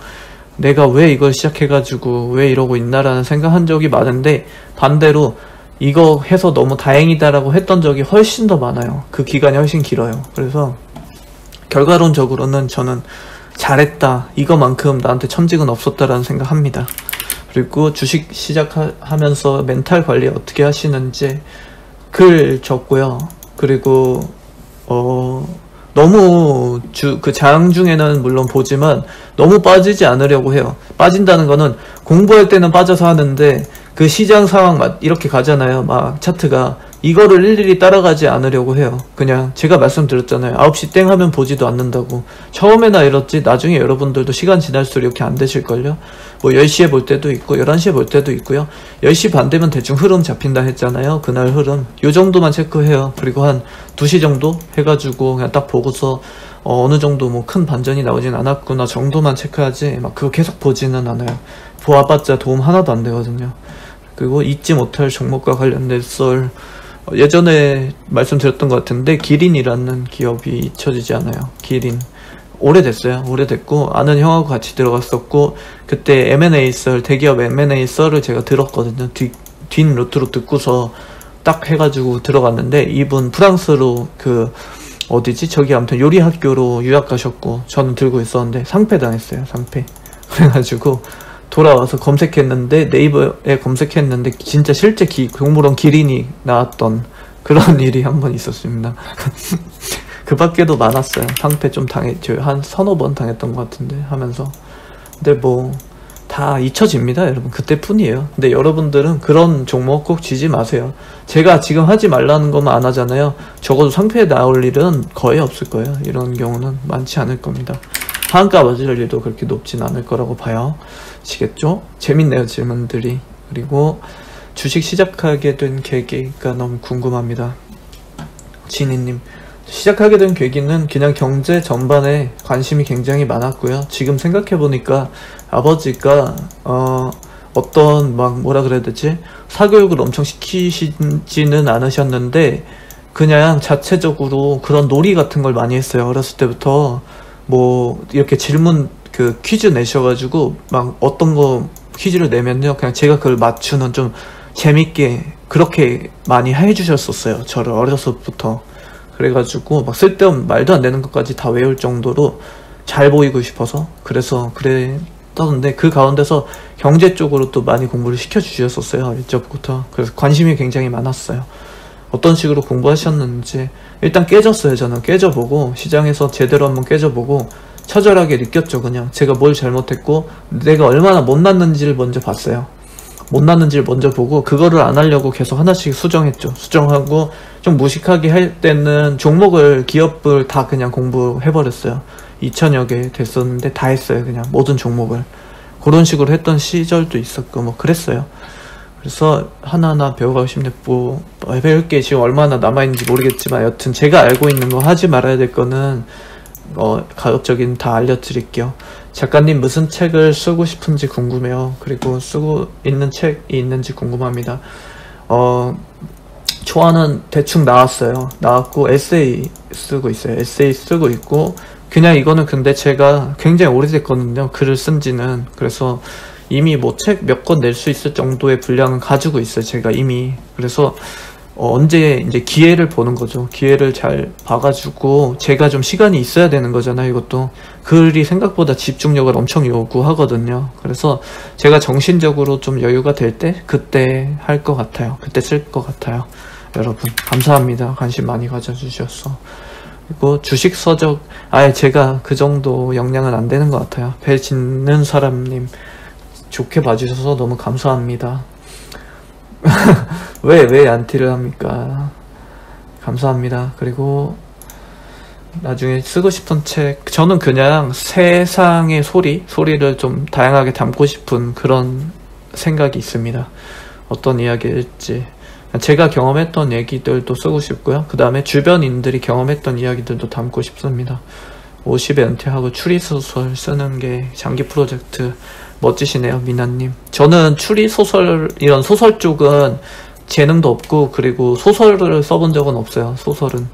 내가 왜 이걸 시작해가지고 왜 이러고 있나라는 생각한 적이 많은데, 반대로 이거 해서 너무 다행이다라고 했던 적이 훨씬 더 많아요. 그 기간이 훨씬 길어요. 그래서 결과론적으로는 저는 잘했다, 이거만큼 나한테 천직은 없었다라는 생각합니다. 그리고 주식 시작하면서 멘탈 관리 어떻게 하시는지 글 적고요. 그리고 너무 그 장항 중에는 물론 보지만 너무 빠지지 않으려고 해요. 빠진다는 거는 공부할 때는 빠져서 하는데 그 시장 상황 이렇게 가잖아요. 막 차트가. 이거를 일일이 따라가지 않으려고 해요. 그냥 제가 말씀드렸잖아요. 9시 땡 하면 보지도 않는다고. 처음에나 이렇지 나중에 여러분들도 시간 지날수록 이렇게 안 되실걸요. 뭐 10시에 볼 때도 있고 11시에 볼 때도 있고요. 10시 반 되면 대충 흐름 잡힌다 했잖아요. 그날 흐름 요 정도만 체크해요. 그리고 한 2시 정도 해가지고 그냥 딱 보고서 어느 정도 뭐 큰 반전이 나오진 않았구나 정도만 체크하지 막 그거 계속 보지는 않아요. 보아봤자 도움 하나도 안 되거든요. 그리고 잊지 못할 종목과 관련된 썰, 예전에 말씀드렸던 것 같은데 기린이라는 기업이 잊혀지지 않아요. 기린 오래됐어요. 오래됐고 아는 형하고 같이 들어갔었고 그때 M&A 썰, 대기업 M&A 썰을 제가 들었거든요. 뒷 루트로 듣고서 딱 해가지고 들어갔는데 이분 프랑스로 그 어디지? 저기 아무튼 요리 학교로 유학 가셨고 저는 들고 있었는데 상패 당했어요. 상패. 그래가지고 돌아와서 검색했는데 네이버에 검색했는데 진짜 실제 동물원 기린이 나왔던 그런 일이 한 번 있었습니다. 그 밖에도 많았어요. 상패 좀 당했죠. 한 서너 번 당했던 것 같은데 하면서. 근데 뭐 다 잊혀집니다 여러분. 그때뿐이에요. 근데 여러분들은 그런 종목 꼭 지지 마세요. 제가 지금 하지 말라는 것만 안 하잖아요. 적어도 상패에 나올 일은 거의 없을 거예요. 이런 경우는 많지 않을 겁니다. 하한가 맞을 일도 그렇게 높진 않을 거라고 봐요. 아시겠죠? 재밌네요 질문들이. 그리고 주식 시작하게 된 계기가 너무 궁금합니다. 진희님, 시작하게 된 계기는 그냥 경제 전반에 관심이 굉장히 많았고요. 지금 생각해보니까 아버지가 어떤 막 뭐라 그래야 되지? 사교육을 엄청 시키시지는 않으셨는데 그냥 자체적으로 그런 놀이 같은 걸 많이 했어요. 어렸을 때부터 뭐 이렇게 질문 그 퀴즈 내셔가지고 막 어떤 거 퀴즈를 내면요 그냥 제가 그걸 맞추는 좀 재밌게 그렇게 많이 해주셨었어요. 저를 어려서부터. 그래가지고 막 쓸데없는 말도 안 되는 것까지 다 외울 정도로 잘 보이고 싶어서 그래서 그랬던데 그 가운데서 경제 쪽으로 또 많이 공부를 시켜주셨었어요. 어릴 적부터. 그래서 관심이 굉장히 많았어요. 어떤 식으로 공부하셨는지 일단 깨졌어요. 저는 깨져보고 시장에서 제대로 한번 깨져보고 처절하게 느꼈죠. 그냥 제가 뭘 잘못했고 내가 얼마나 못났는지를 먼저 봤어요. 못났는지를 먼저 보고 그거를 안 하려고 계속 하나씩 수정했죠. 수정하고 좀 무식하게 할 때는 종목을 기업을 다 그냥 공부해버렸어요. 2000여 개 됐었는데 다 했어요. 그냥 모든 종목을 그런 식으로 했던 시절도 있었고 뭐 그랬어요. 그래서 하나하나 배워가고 싶네. 뭐 배울 게 지금 얼마나 남아있는지 모르겠지만 여튼 제가 알고 있는 거 하지 말아야 될 거는 가급적인 다 알려드릴게요. 작가님 무슨 책을 쓰고 싶은지 궁금해요. 그리고 쓰고 있는 책이 있는지 궁금합니다. 초안은 대충 나왔어요. 나왔고 에세이 쓰고 있어요. 에세이 쓰고 있고 그냥 이거는 근데 제가 굉장히 오래됐거든요. 글을 쓴 지는. 그래서 이미 뭐 책 몇 권 낼 수 있을 정도의 분량은 가지고 있어요. 제가 이미. 그래서 언제 이제 기회를 보는 거죠. 기회를 잘 봐가지고 제가 좀 시간이 있어야 되는 거잖아요. 이것도 글이 생각보다 집중력을 엄청 요구하거든요. 그래서 제가 정신적으로 좀 여유가 될 때 그때 할 것 같아요. 그때 쓸 것 같아요. 여러분 감사합니다. 관심 많이 가져주셔서. 그리고 주식 서적 아예 제가 그 정도 역량은 안 되는 것 같아요. 배 짓는 사람님 좋게 봐주셔서 너무 감사합니다. 왜 안티를 합니까? 감사합니다. 그리고 나중에 쓰고 싶은 책 저는 그냥 세상의 소리를 좀 다양하게 담고 싶은 그런 생각이 있습니다. 어떤 이야기일지 제가 경험했던 얘기들도 쓰고 싶고요. 그 다음에 주변인들이 경험했던 이야기들도 담고 싶습니다. 50에 은퇴하고 추리소설 쓰는 게 장기 프로젝트. 멋지시네요 미나님. 저는 추리소설 이런 소설 쪽은 재능도 없고 그리고 소설을 써본 적은 없어요. 소설은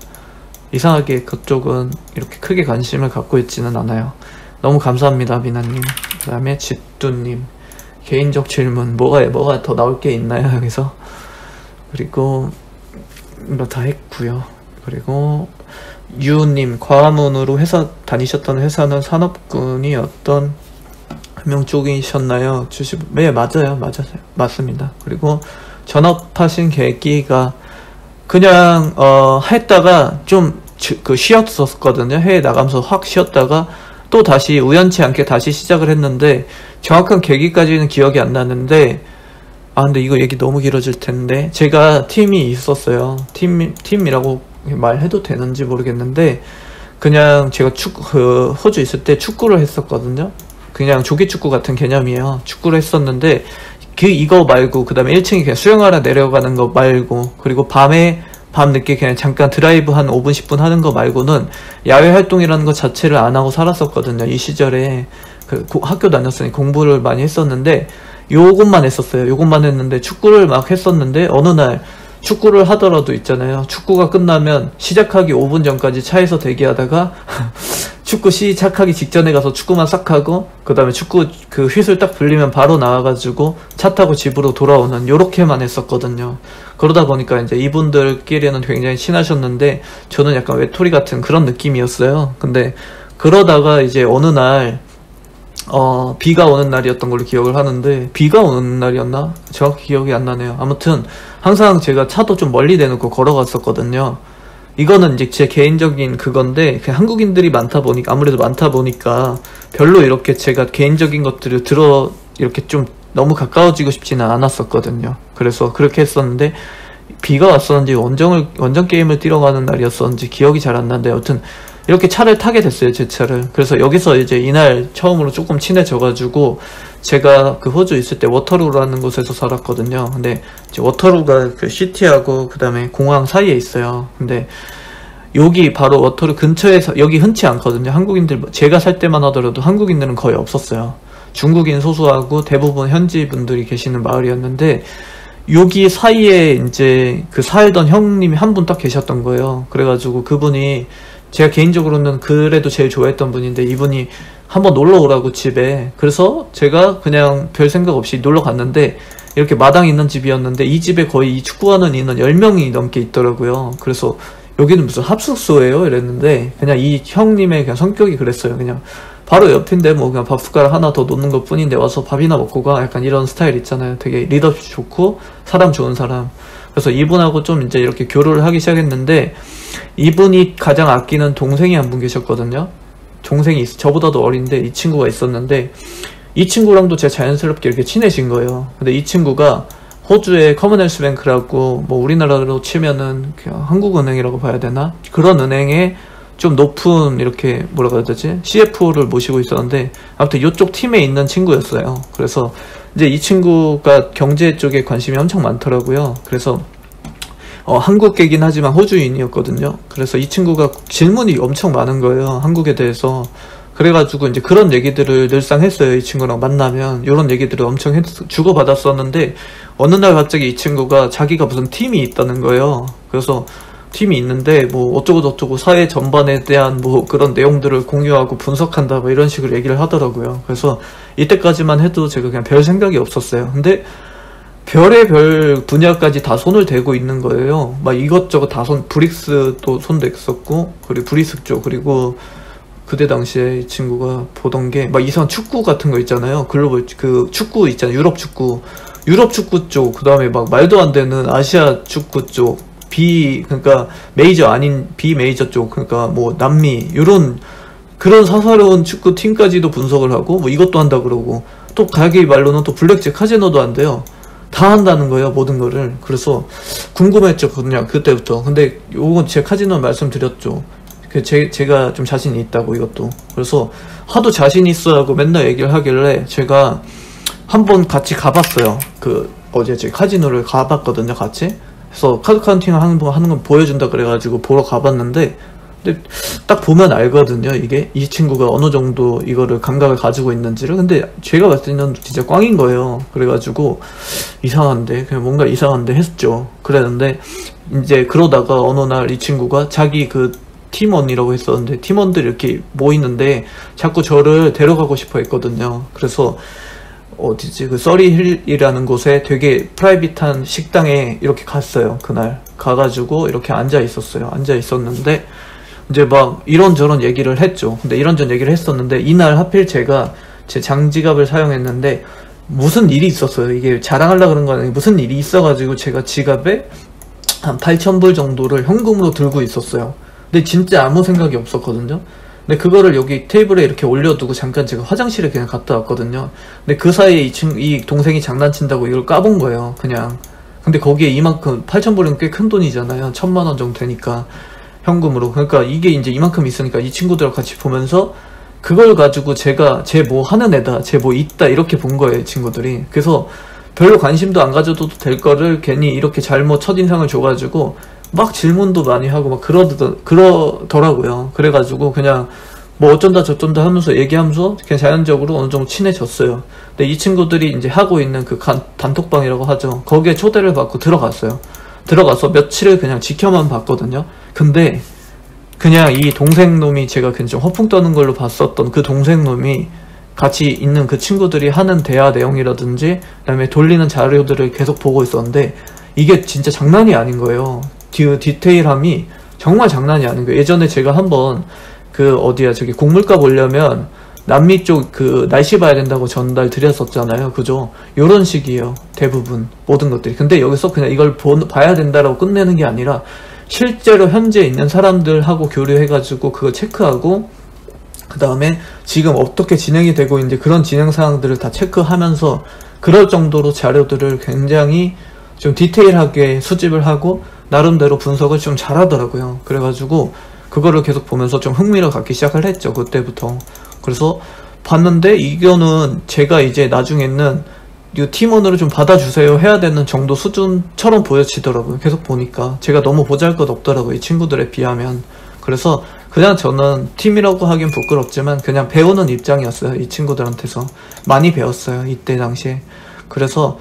이상하게 그쪽은 이렇게 크게 관심을 갖고 있지는 않아요. 너무 감사합니다 미나님. 그 다음에 집두님 개인적 질문 뭐가 더 나올 게 있나요 여기서. 그리고 뭐 다 했고요. 그리고 유님 광화문으로 회사 다니셨던 회사는 산업군이 어떤 명 쪽이셨나요? 주식 네 맞아요. 맞습니다. 그리고 전업하신 계기가 그냥 했다가 좀 쉬었었거든요. 해외 나가면서 확 쉬었다가 또 다시 우연치 않게 다시 시작을 했는데 정확한 계기까지는 기억이 안 나는데, 근데 이거 얘기 너무 길어질 텐데, 제가 팀이 있었어요. 팀이라고 말해도 되는지 모르겠는데, 그냥 제가 호주 있을 때 축구를 했었거든요. 그냥 조기축구 같은 개념이에요. 축구를 했었는데, 이거 말고, 그 다음에 1층에 그냥 수영하러 내려가는 거 말고, 그리고 밤늦게 그냥 잠깐 드라이브 한 5분, 10분 하는 거 말고는 야외 활동이라는 것 자체를 안 하고 살았었거든요. 이 시절에. 학교 다녔으니 공부를 많이 했었는데, 요것만 했었어요. 요것만 했는데, 축구를 막 했었는데, 어느 날, 축구를 하더라도 있잖아요. 축구가 끝나면 시작하기 5분 전까지 차에서 대기하다가 축구 시작하기 직전에 가서 축구만 싹 하고, 그 다음에 축구 그 휘슬 딱 불리면 바로 나와가지고 차 타고 집으로 돌아오는, 요렇게만 했었거든요. 그러다 보니까 이제 이분들끼리는 굉장히 친하셨는데 저는 약간 외톨이 같은 그런 느낌이었어요. 근데 그러다가 이제 어느 날 비가 오는 날이었던 걸로 기억을 하는데, 비가 오는 날이었나? 정확히 기억이 안 나네요. 아무튼 항상 제가 차도 좀 멀리 대놓고 걸어갔었거든요. 이거는 이제 제 개인적인 그건데, 그냥 한국인들이 아무래도 많다 보니까 별로 이렇게 제가 개인적인 것들을 이렇게 좀 너무 가까워지고 싶지는 않았었거든요. 그래서 그렇게 했었는데, 비가 왔었는지 원정 게임을 뛰러 가는 날이었었는지 기억이 잘 안 나는데, 여튼 이렇게 차를 타게 됐어요, 제 차를. 그래서 여기서 이제 이날 처음으로 조금 친해져가지고, 제가 그 호주 있을 때 워터루라는 곳에서 살았거든요. 근데 이제 워터루가 그 시티하고 그 다음에 공항 사이에 있어요. 근데 여기 바로 워터루 근처에서, 여기 흔치 않거든요. 제가 살 때만 하더라도 한국인들은 거의 없었어요. 중국인 소수하고 대부분 현지 분들이 계시는 마을이었는데, 여기 사이에 이제 그 살던 형님이 한 분 딱 계셨던 거예요. 그래가지고 그분이, 제가 개인적으로는 그래도 제일 좋아했던 분인데, 이분이 한번 놀러 오라고 집에. 그래서 제가 그냥 별 생각 없이 놀러 갔는데, 이렇게 마당 있는 집이었는데 이 집에 거의 이 축구하는 인원 10명이 넘게 있더라고요. 그래서 여기는 무슨 합숙소예요? 이랬는데, 그냥 이 형님의 그냥 성격이 그랬어요. 그냥 바로 옆인데 뭐 그냥 밥 숟가락 하나 더 놓는 것 뿐인데 와서 밥이나 먹고 가, 약간 이런 스타일 있잖아요. 되게 리더십 좋고 사람 좋은 사람. 그래서 이분하고 좀 이제 이렇게 교류를 하기 시작했는데, 이분이 가장 아끼는 동생이 한 분 계셨거든요. 저보다도 어린데 이 친구가 있었는데, 이 친구랑도 제가 자연스럽게 이렇게 친해진 거예요. 근데 이 친구가 호주의 커먼웰스 뱅크라고, 뭐 우리나라로 치면은 그냥 한국은행이라고 봐야 되나? 그런 은행에 좀 높은, 이렇게 뭐라고 해야 되지? CFO를 모시고 있었는데, 아무튼 이쪽 팀에 있는 친구였어요. 그래서 이제 이 친구가 경제 쪽에 관심이 엄청 많더라고요. 그래서 한국계긴 하지만 호주인이었거든요. 그래서 이 친구가 질문이 엄청 많은 거예요, 한국에 대해서. 그래가지고 이제 그런 얘기들을 늘상 했어요. 이 친구랑 만나면 이런 얘기들을 엄청 주고받았었는데, 어느 날 갑자기 이 친구가 자기가 무슨 팀이 있다는 거예요. 그래서 팀이 있는데 뭐 어쩌고 사회 전반에 대한 뭐 그런 내용들을 공유하고 분석한다, 뭐 이런 식으로 얘기를 하더라고요. 그래서 이때까지만 해도 제가 그냥 별 생각이 없었어요. 근데 별의별 분야까지 다 손을 대고 있는 거예요. 막 이것저것 다 브릭스도 손댔었고, 그리고 브리스 쪽, 그리고 그때 당시에 이 친구가 보던 게 막 이상한 축구 같은 거 있잖아요. 글로벌 그 축구 있잖아요. 유럽 축구 쪽, 그 다음에 막 말도 안 되는 아시아 축구 쪽, 그러니까 메이저 아닌 비메이저 쪽, 그러니까 뭐 남미, 그런 사사로운 축구 팀까지도 분석을 하고, 뭐 이것도 한다 그러고, 또 자기 말로는 또 블랙잭 카지노도 한대요. 다 한다는 거예요, 모든 거를. 그래서 궁금했죠, 그냥 그때부터. 근데 요건 제 카지노 말씀드렸죠. 제가 좀 자신이 있다고, 이것도. 그래서 하도 자신 있어 하고 맨날 얘기를 하길래 제가 한번 같이 가봤어요. 어제 제 카지노를 가봤거든요, 같이. 그래서 카드 카운팅을 하는 건 보여준다 그래가지고 보러 가봤는데, 근데 딱 보면 알거든요, 이게 이 친구가 어느 정도 이거를 감각을 가지고 있는지를. 근데 제가 봤을 때는 진짜 꽝인 거예요. 그래가지고 그냥 뭔가 이상한데 했죠. 그랬는데 이제 그러다가 어느 날 이 친구가 자기 그 팀원이라고 했었는데, 팀원들이 이렇게 모이는데 자꾸 저를 데려가고 싶어 했거든요. 그래서 어디지, 그 서리힐이라는 곳에 되게 프라이빗한 식당에 이렇게 갔어요. 그날 가가지고 이렇게 앉아 있었는데 이제 막 이런저런 얘기를 했죠. 근데 이런저런 얘기를 했었는데, 이날 하필 제가 제 장지갑을 사용했는데 무슨 일이 있었어요. 이게 자랑하려고 그런 거 아니고 무슨 일이 있어가지고 제가 지갑에 한 8,000불 정도를 현금으로 들고 있었어요. 근데 진짜 아무 생각이 없었거든요. 근데 그거를 여기 테이블에 이렇게 올려두고 잠깐 제가 화장실에 그냥 갔다 왔거든요. 근데 그 사이에 이 동생이 장난친다고 이걸 까본 거예요, 그냥. 근데 거기에 이만큼 8,000불이면 꽤 큰 돈이잖아요. 1,000만원 정도 되니까 현금으로. 그러니까 이게 이제 이만큼 있으니까 이 친구들하고 같이 보면서 그걸 가지고 제가 쟤 뭐 하는 애다, 쟤 뭐 있다 이렇게 본 거예요, 이 친구들이. 그래서 별로 관심도 안 가져도 될 거를 괜히 이렇게 잘못 첫인상을 줘가지고 막 질문도 많이 하고 막 그러더라고요. 그래가지고 그냥 뭐 어쩐다 저쩐다 하면서 얘기하면서 그냥 자연적으로 어느 정도 친해졌어요. 근데 이 친구들이 이제 하고 있는 그 단톡방이라고 하죠. 거기에 초대를 받고 들어갔어요. 들어가서 며칠을 그냥 지켜만 봤거든요. 근데 그냥 이 동생 놈이 제가 그냥 좀 허풍 떠는 걸로 봤었던 그 동생 놈이 같이 있는 그 친구들이 하는 대화 내용이라든지 그다음에 돌리는 자료들을 계속 보고 있었는데 이게 진짜 장난이 아닌 거예요. 디테일함이 정말 장난이 아닌 거예요. 예전에 제가 한번 그 어디야 저기 곡물가 보려면 남미 쪽 그 날씨 봐야 된다고 전달 드렸었잖아요. 그죠? 요런 식이에요. 대부분 모든 것들이. 근데 여기서 그냥 이걸 봐야 된다라고 끝내는 게 아니라 실제로 현재 있는 사람들하고 교류해가지고 그거 체크하고 그 다음에 지금 어떻게 진행이 되고 있는지 그런 진행 사항들을 다 체크하면서 그럴 정도로 자료들을 굉장히 좀 디테일하게 수집을 하고 나름대로 분석을 좀 잘하더라고요. 그래가지고 그거를 계속 보면서 좀 흥미를 갖기 시작을 했죠. 그때부터. 그래서 봤는데 이거는 제가 이제 나중에는 이 팀원으로 좀 받아주세요 해야 되는 정도 수준처럼 보여지더라고요. 계속 보니까 제가 너무 보잘것없더라고요, 이 친구들에 비하면. 그래서 그냥 저는 팀이라고 하긴 부끄럽지만 그냥 배우는 입장이었어요. 이 친구들한테서 많이 배웠어요, 이때 당시에. 그래서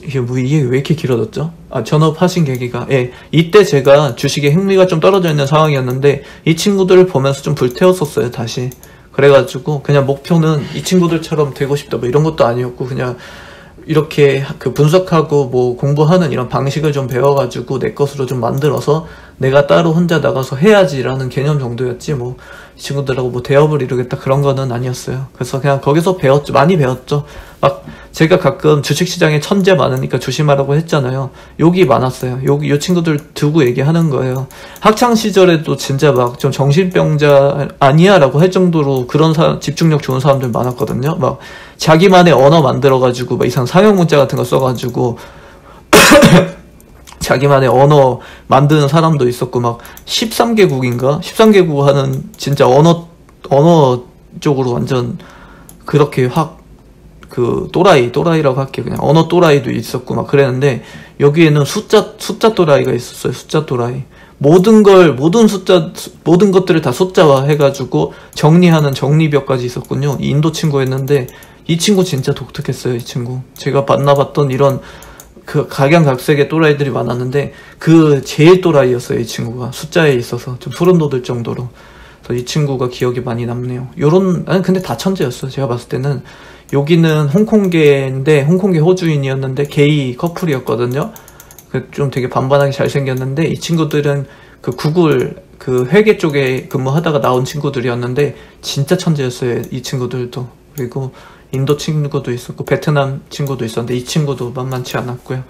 이게 왜 이렇게 길어졌죠? 전업하신 계기가, 예, 이때 제가 주식에 흥미가 좀 떨어져 있는 상황이었는데 이 친구들을 보면서 좀 불태웠었어요, 다시. 그래가지고 그냥 목표는 이 친구들처럼 되고 싶다 뭐 이런 것도 아니었고 그냥 이렇게 그 분석하고 뭐 공부하는 이런 방식을 좀 배워가지고 내 것으로 좀 만들어서 내가 따로 혼자 나가서 해야지라는 개념 정도였지 뭐 이 친구들하고 뭐 대업을 이루겠다 그런 거는 아니었어요. 그래서 그냥 거기서 배웠죠. 많이 배웠죠. 막 제가 가끔 주식시장에 천재 많으니까 조심하라고 했잖아요. 욕이 많았어요. 요 친구들 두고 얘기하는 거예요. 학창시절에도 진짜 막 좀 정신병자 아니야 라고 할 정도로 그런 집중력 좋은 사람들 많았거든요. 막 자기만의 언어 만들어가지고 막 이상 상용 문자 같은 거 써가지고 자기만의 언어 만드는 사람도 있었고 막 13개국인가? 13개국 하는 진짜 언어 쪽으로 완전 그렇게 확 그 또라이라고 할게요. 그냥 언어 또라이도 있었고 막 그랬는데 여기에는 숫자 또라이가 있었어요. 숫자 또라이. 모든 것들을 다 숫자화 해가지고 정리하는 정리벽까지 있었군요. 인도 친구였는데 이 친구 진짜 독특했어요. 이 친구. 제가 만나봤던 이런 그 각양각색의 또라이들이 많았는데 그 제일 또라이였어요. 이 친구가 숫자에 있어서 좀 소름 돋을 정도로. 그래서 이 친구가 기억이 많이 남네요. 아니 근데 다 천재였어요. 제가 봤을 때는. 여기는 홍콩계인데 홍콩계 호주인이었는데 게이 커플이었거든요. 좀 되게 반반하게 잘생겼는데 이 친구들은 그 구글 그 회계 쪽에 근무하다가 나온 친구들이었는데 진짜 천재였어요. 이 친구들도. 그리고 인도 친구도 있었고 베트남 친구도 있었는데 이 친구도 만만치 않았고요.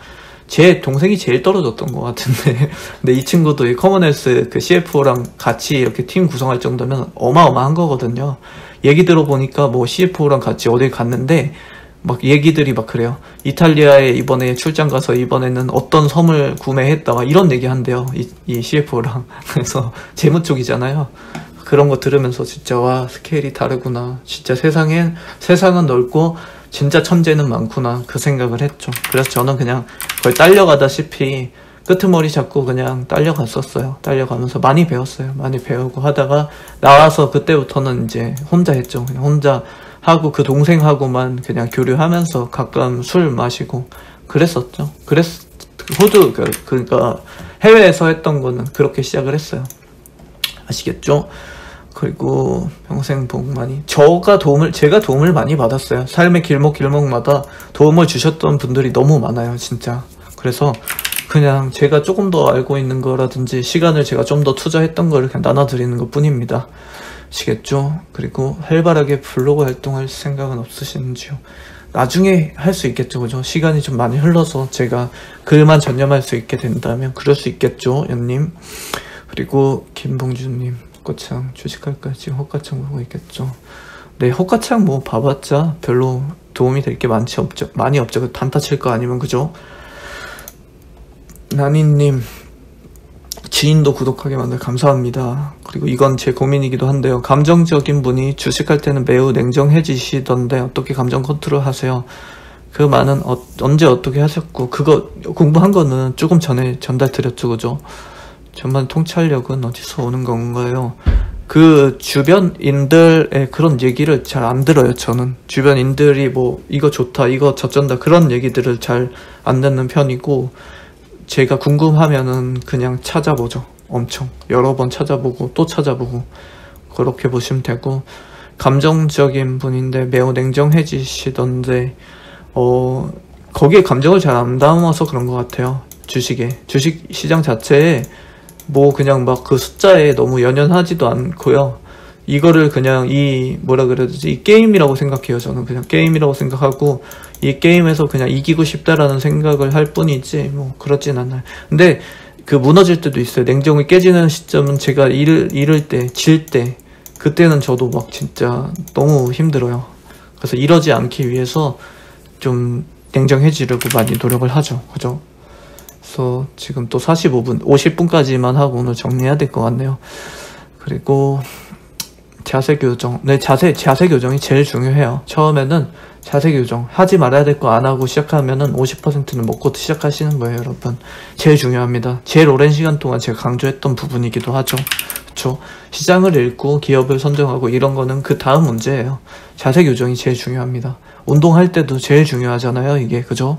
제 동생이 제일 떨어졌던 것 같은데 근데 이 친구도 이 커먼웰스 그 CFO랑 같이 이렇게 팀 구성할 정도면 어마어마한 거거든요. 얘기 들어보니까 뭐 CFO랑 같이 어딜 갔는데 막 얘기들이 막 그래요. 이탈리아에 이번에 출장 가서 이번에는 어떤 섬을 구매했다 막 이런 얘기 한대요. 이 CFO랑. 그래서 재무 쪽이잖아요. 그런 거 들으면서 진짜 와 스케일이 다르구나. 진짜 세상은 넓고 진짜 천재는 많구나 그 생각을 했죠. 그래서 저는 그냥 거의 딸려가다시피 끄트머리 잡고 그냥 딸려갔었어요. 딸려가면서 많이 배웠어요. 많이 배우고 하다가 나와서 그때부터는 이제 혼자 했죠. 그냥 혼자 하고 그 동생하고만 그냥 교류하면서 가끔 술 마시고 그랬었죠. 호주 그러니까 해외에서 했던 거는 그렇게 시작을 했어요. 아시겠죠? 그리고 평생 복 많이 제가 도움을 많이 받았어요. 삶의 길목길목마다 도움을 주셨던 분들이 너무 많아요. 진짜. 그래서 그냥 제가 조금 더 알고 있는 거라든지 시간을 제가 좀 더 투자했던 거를 그냥 나눠드리는 것 뿐입니다. 아시겠죠? 그리고 활발하게 블로그 활동할 생각은 없으신지요? 나중에 할 수 있겠죠. 그죠? 시간이 좀 많이 흘러서 제가 글만 전념할 수 있게 된다면 그럴 수 있겠죠, 연님. 그리고 김봉준님, 호가창 주식할까요? 지금 호가창 보고 있겠죠. 네, 호가창 뭐 봐봤자 별로 도움이 될 게 많이 없죠. 단타 칠 거 아니면, 그죠? 나니님, 지인도 구독하게 만들 감사합니다. 그리고 이건 제 고민이기도 한데요. 감정적인 분이 주식할 때는 매우 냉정해지시던데 어떻게 감정 컨트롤 하세요? 그 말은 언제 어떻게 하셨고, 그거 공부한 거는 조금 전에 전달 드렸죠, 그죠? 전반 통찰력은 어디서 오는 건가요? 그 주변인들의 그런 얘기를 잘 안 들어요. 저는 주변인들이 뭐 이거 좋다, 이거 저쩐다, 그런 얘기들을 잘 안 듣는 편이고, 제가 궁금하면은 그냥 찾아보죠. 엄청 여러 번 찾아보고 또 찾아보고, 그렇게 보시면 되고, 감정적인 분인데 매우 냉정해지시던데 거기에 감정을 잘 안 담아서 그런 것 같아요. 주식 시장 자체에 뭐 그냥 막 그 숫자에 너무 연연하지도 않고요. 이거를 그냥 뭐라 그래야 되지, 이 게임이라고 생각해요. 저는 그냥 게임이라고 생각하고, 이 게임에서 그냥 이기고 싶다라는 생각을 할 뿐이지 뭐 그렇진 않아요. 근데 그 무너질 때도 있어요. 냉정이 깨지는 시점은 제가 잃을 때, 질 때, 그때는 저도 막 진짜 너무 힘들어요. 그래서 이러지 않기 위해서 좀 냉정해지려고 많이 노력을 하죠. 그죠? 그래서 지금 또 45분, 50분까지만 하고 오늘 정리해야 될 것 같네요. 그리고 자세 교정. 네, 자세 교정이 제일 중요해요. 처음에는 자세 교정 하지 말아야 될 거 안 하고 시작하면은 50%는 먹고 시작하시는 거예요, 여러분. 제일 중요합니다. 제일 오랜 시간 동안 제가 강조했던 부분이기도 하죠. 그쵸? 시장을 읽고 기업을 선정하고 이런 거는 그 다음 문제예요. 자세 교정이 제일 중요합니다. 운동할 때도 제일 중요하잖아요, 이게. 그죠?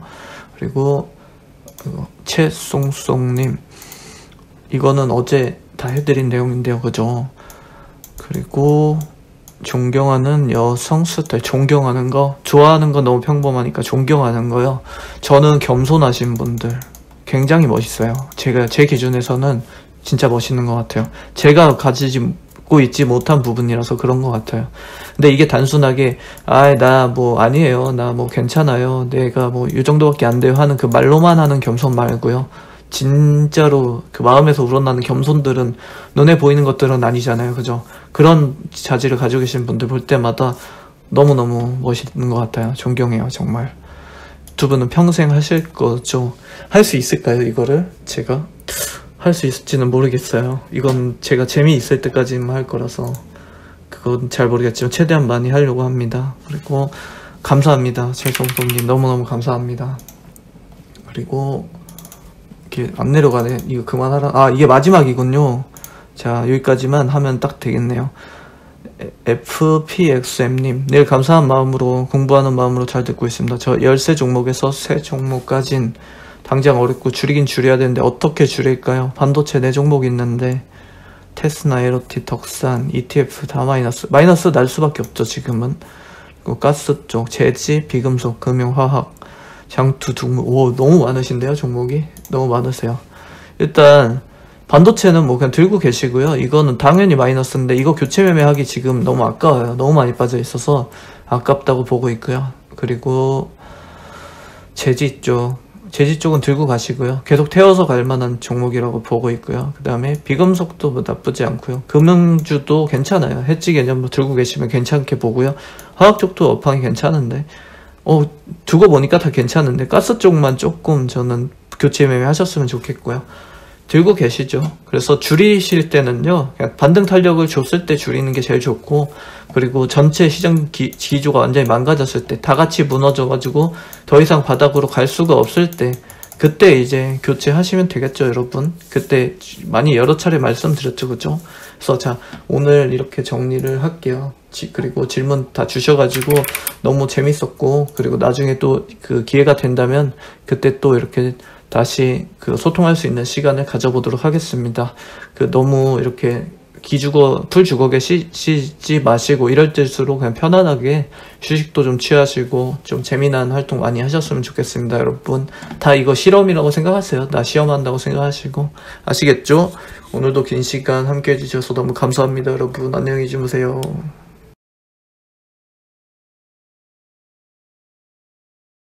그리고 최송송님, 이거는 어제 다 해드린 내용인데요, 그죠? 그리고 존경하는 여성 스타일, 존경하는 거, 좋아하는 건 너무 평범하니까 존경하는 거요. 저는 겸손하신 분들 굉장히 멋있어요. 제 기준에서는 진짜 멋있는 것 같아요. 제가 가지고 있지 못한 부분이라서 그런 것 같아요. 근데 이게 단순하게 나 뭐 아니에요, 나 뭐 괜찮아요, 내가 뭐 이 정도밖에 안 돼요 하는 그 말로만 하는 겸손 말고요, 진짜로 그 마음에서 우러나는 겸손들은 눈에 보이는 것들은 아니잖아요, 그죠? 그런 자질을 가지고 계신 분들 볼 때마다 너무너무 멋있는 것 같아요. 존경해요, 정말. 두 분은 평생 하실 거죠? 할 수 있을까요, 이거를? 제가 할 수 있을지는 모르겠어요. 이건 제가 재미있을 때까지만 할 거라서 그건 잘 모르겠지만 최대한 많이 하려고 합니다. 그리고 감사합니다, 최성동님. 너무너무 감사합니다. 그리고 이렇게 안 내려가네. 이거 그만하라. 이게 마지막이군요. 자, 여기까지만 하면 딱 되겠네요. FPXM님, 늘 감사한 마음으로, 공부하는 마음으로 잘 듣고 있습니다. 저 13 종목에서 3 종목까진 당장 어렵고 줄이긴 줄여야 되는데 어떻게 줄일까요? 반도체 4종목 있는데 테스나, 에로티, 덕산, ETF 다 마이너스 날 수밖에 없죠, 지금은. 그리고 가스 쪽, 제지, 비금속, 금융, 화학, 장투, 둥무. 오, 너무 많으신데요, 종목이? 너무 많으세요. 일단 반도체는 뭐 그냥 들고 계시고요. 이거는 당연히 마이너스인데 이거 교체 매매하기 지금 너무 아까워요. 너무 많이 빠져 있어서 아깝다고 보고 있고요. 그리고 제지 쪽은 들고 가시고요. 계속 태워서 갈 만한 종목이라고 보고 있고요. 그 다음에 비금속도 뭐 나쁘지 않고요. 금융주도 괜찮아요. 해지 개념으로 들고 계시면 괜찮게 보고요. 화학 쪽도 업황이 괜찮은데 두고 보니까 다 괜찮은데 가스 쪽만 조금 저는 교체 매매 하셨으면 좋겠고요. 들고 계시죠. 그래서 줄이실 때는요, 그냥 반등 탄력을 줬을 때 줄이는 게 제일 좋고, 그리고 전체 시장 기조가 완전히 망가졌을 때, 다 같이 무너져가지고 더 이상 바닥으로 갈 수가 없을 때, 그때 이제 교체하시면 되겠죠, 여러분. 그때 많이 여러 차례 말씀드렸죠, 그죠? 그래서 자, 오늘 이렇게 정리를 할게요. 그리고 질문 다 주셔가지고 너무 재밌었고, 그리고 나중에 또 그 기회가 된다면 그때 또 이렇게 다시 그 소통할 수 있는 시간을 가져보도록 하겠습니다. 너무 이렇게 풀 주거 계시지 마시고, 이럴 때일수록 그냥 편안하게 휴식도 좀 취하시고 좀 재미난 활동 많이 하셨으면 좋겠습니다. 여러분 다 이거 실험이라고 생각하세요. 나 시험한다고 생각하시고, 아시겠죠? 오늘도 긴 시간 함께 해주셔서 너무 감사합니다. 여러분 안녕히 주무세요.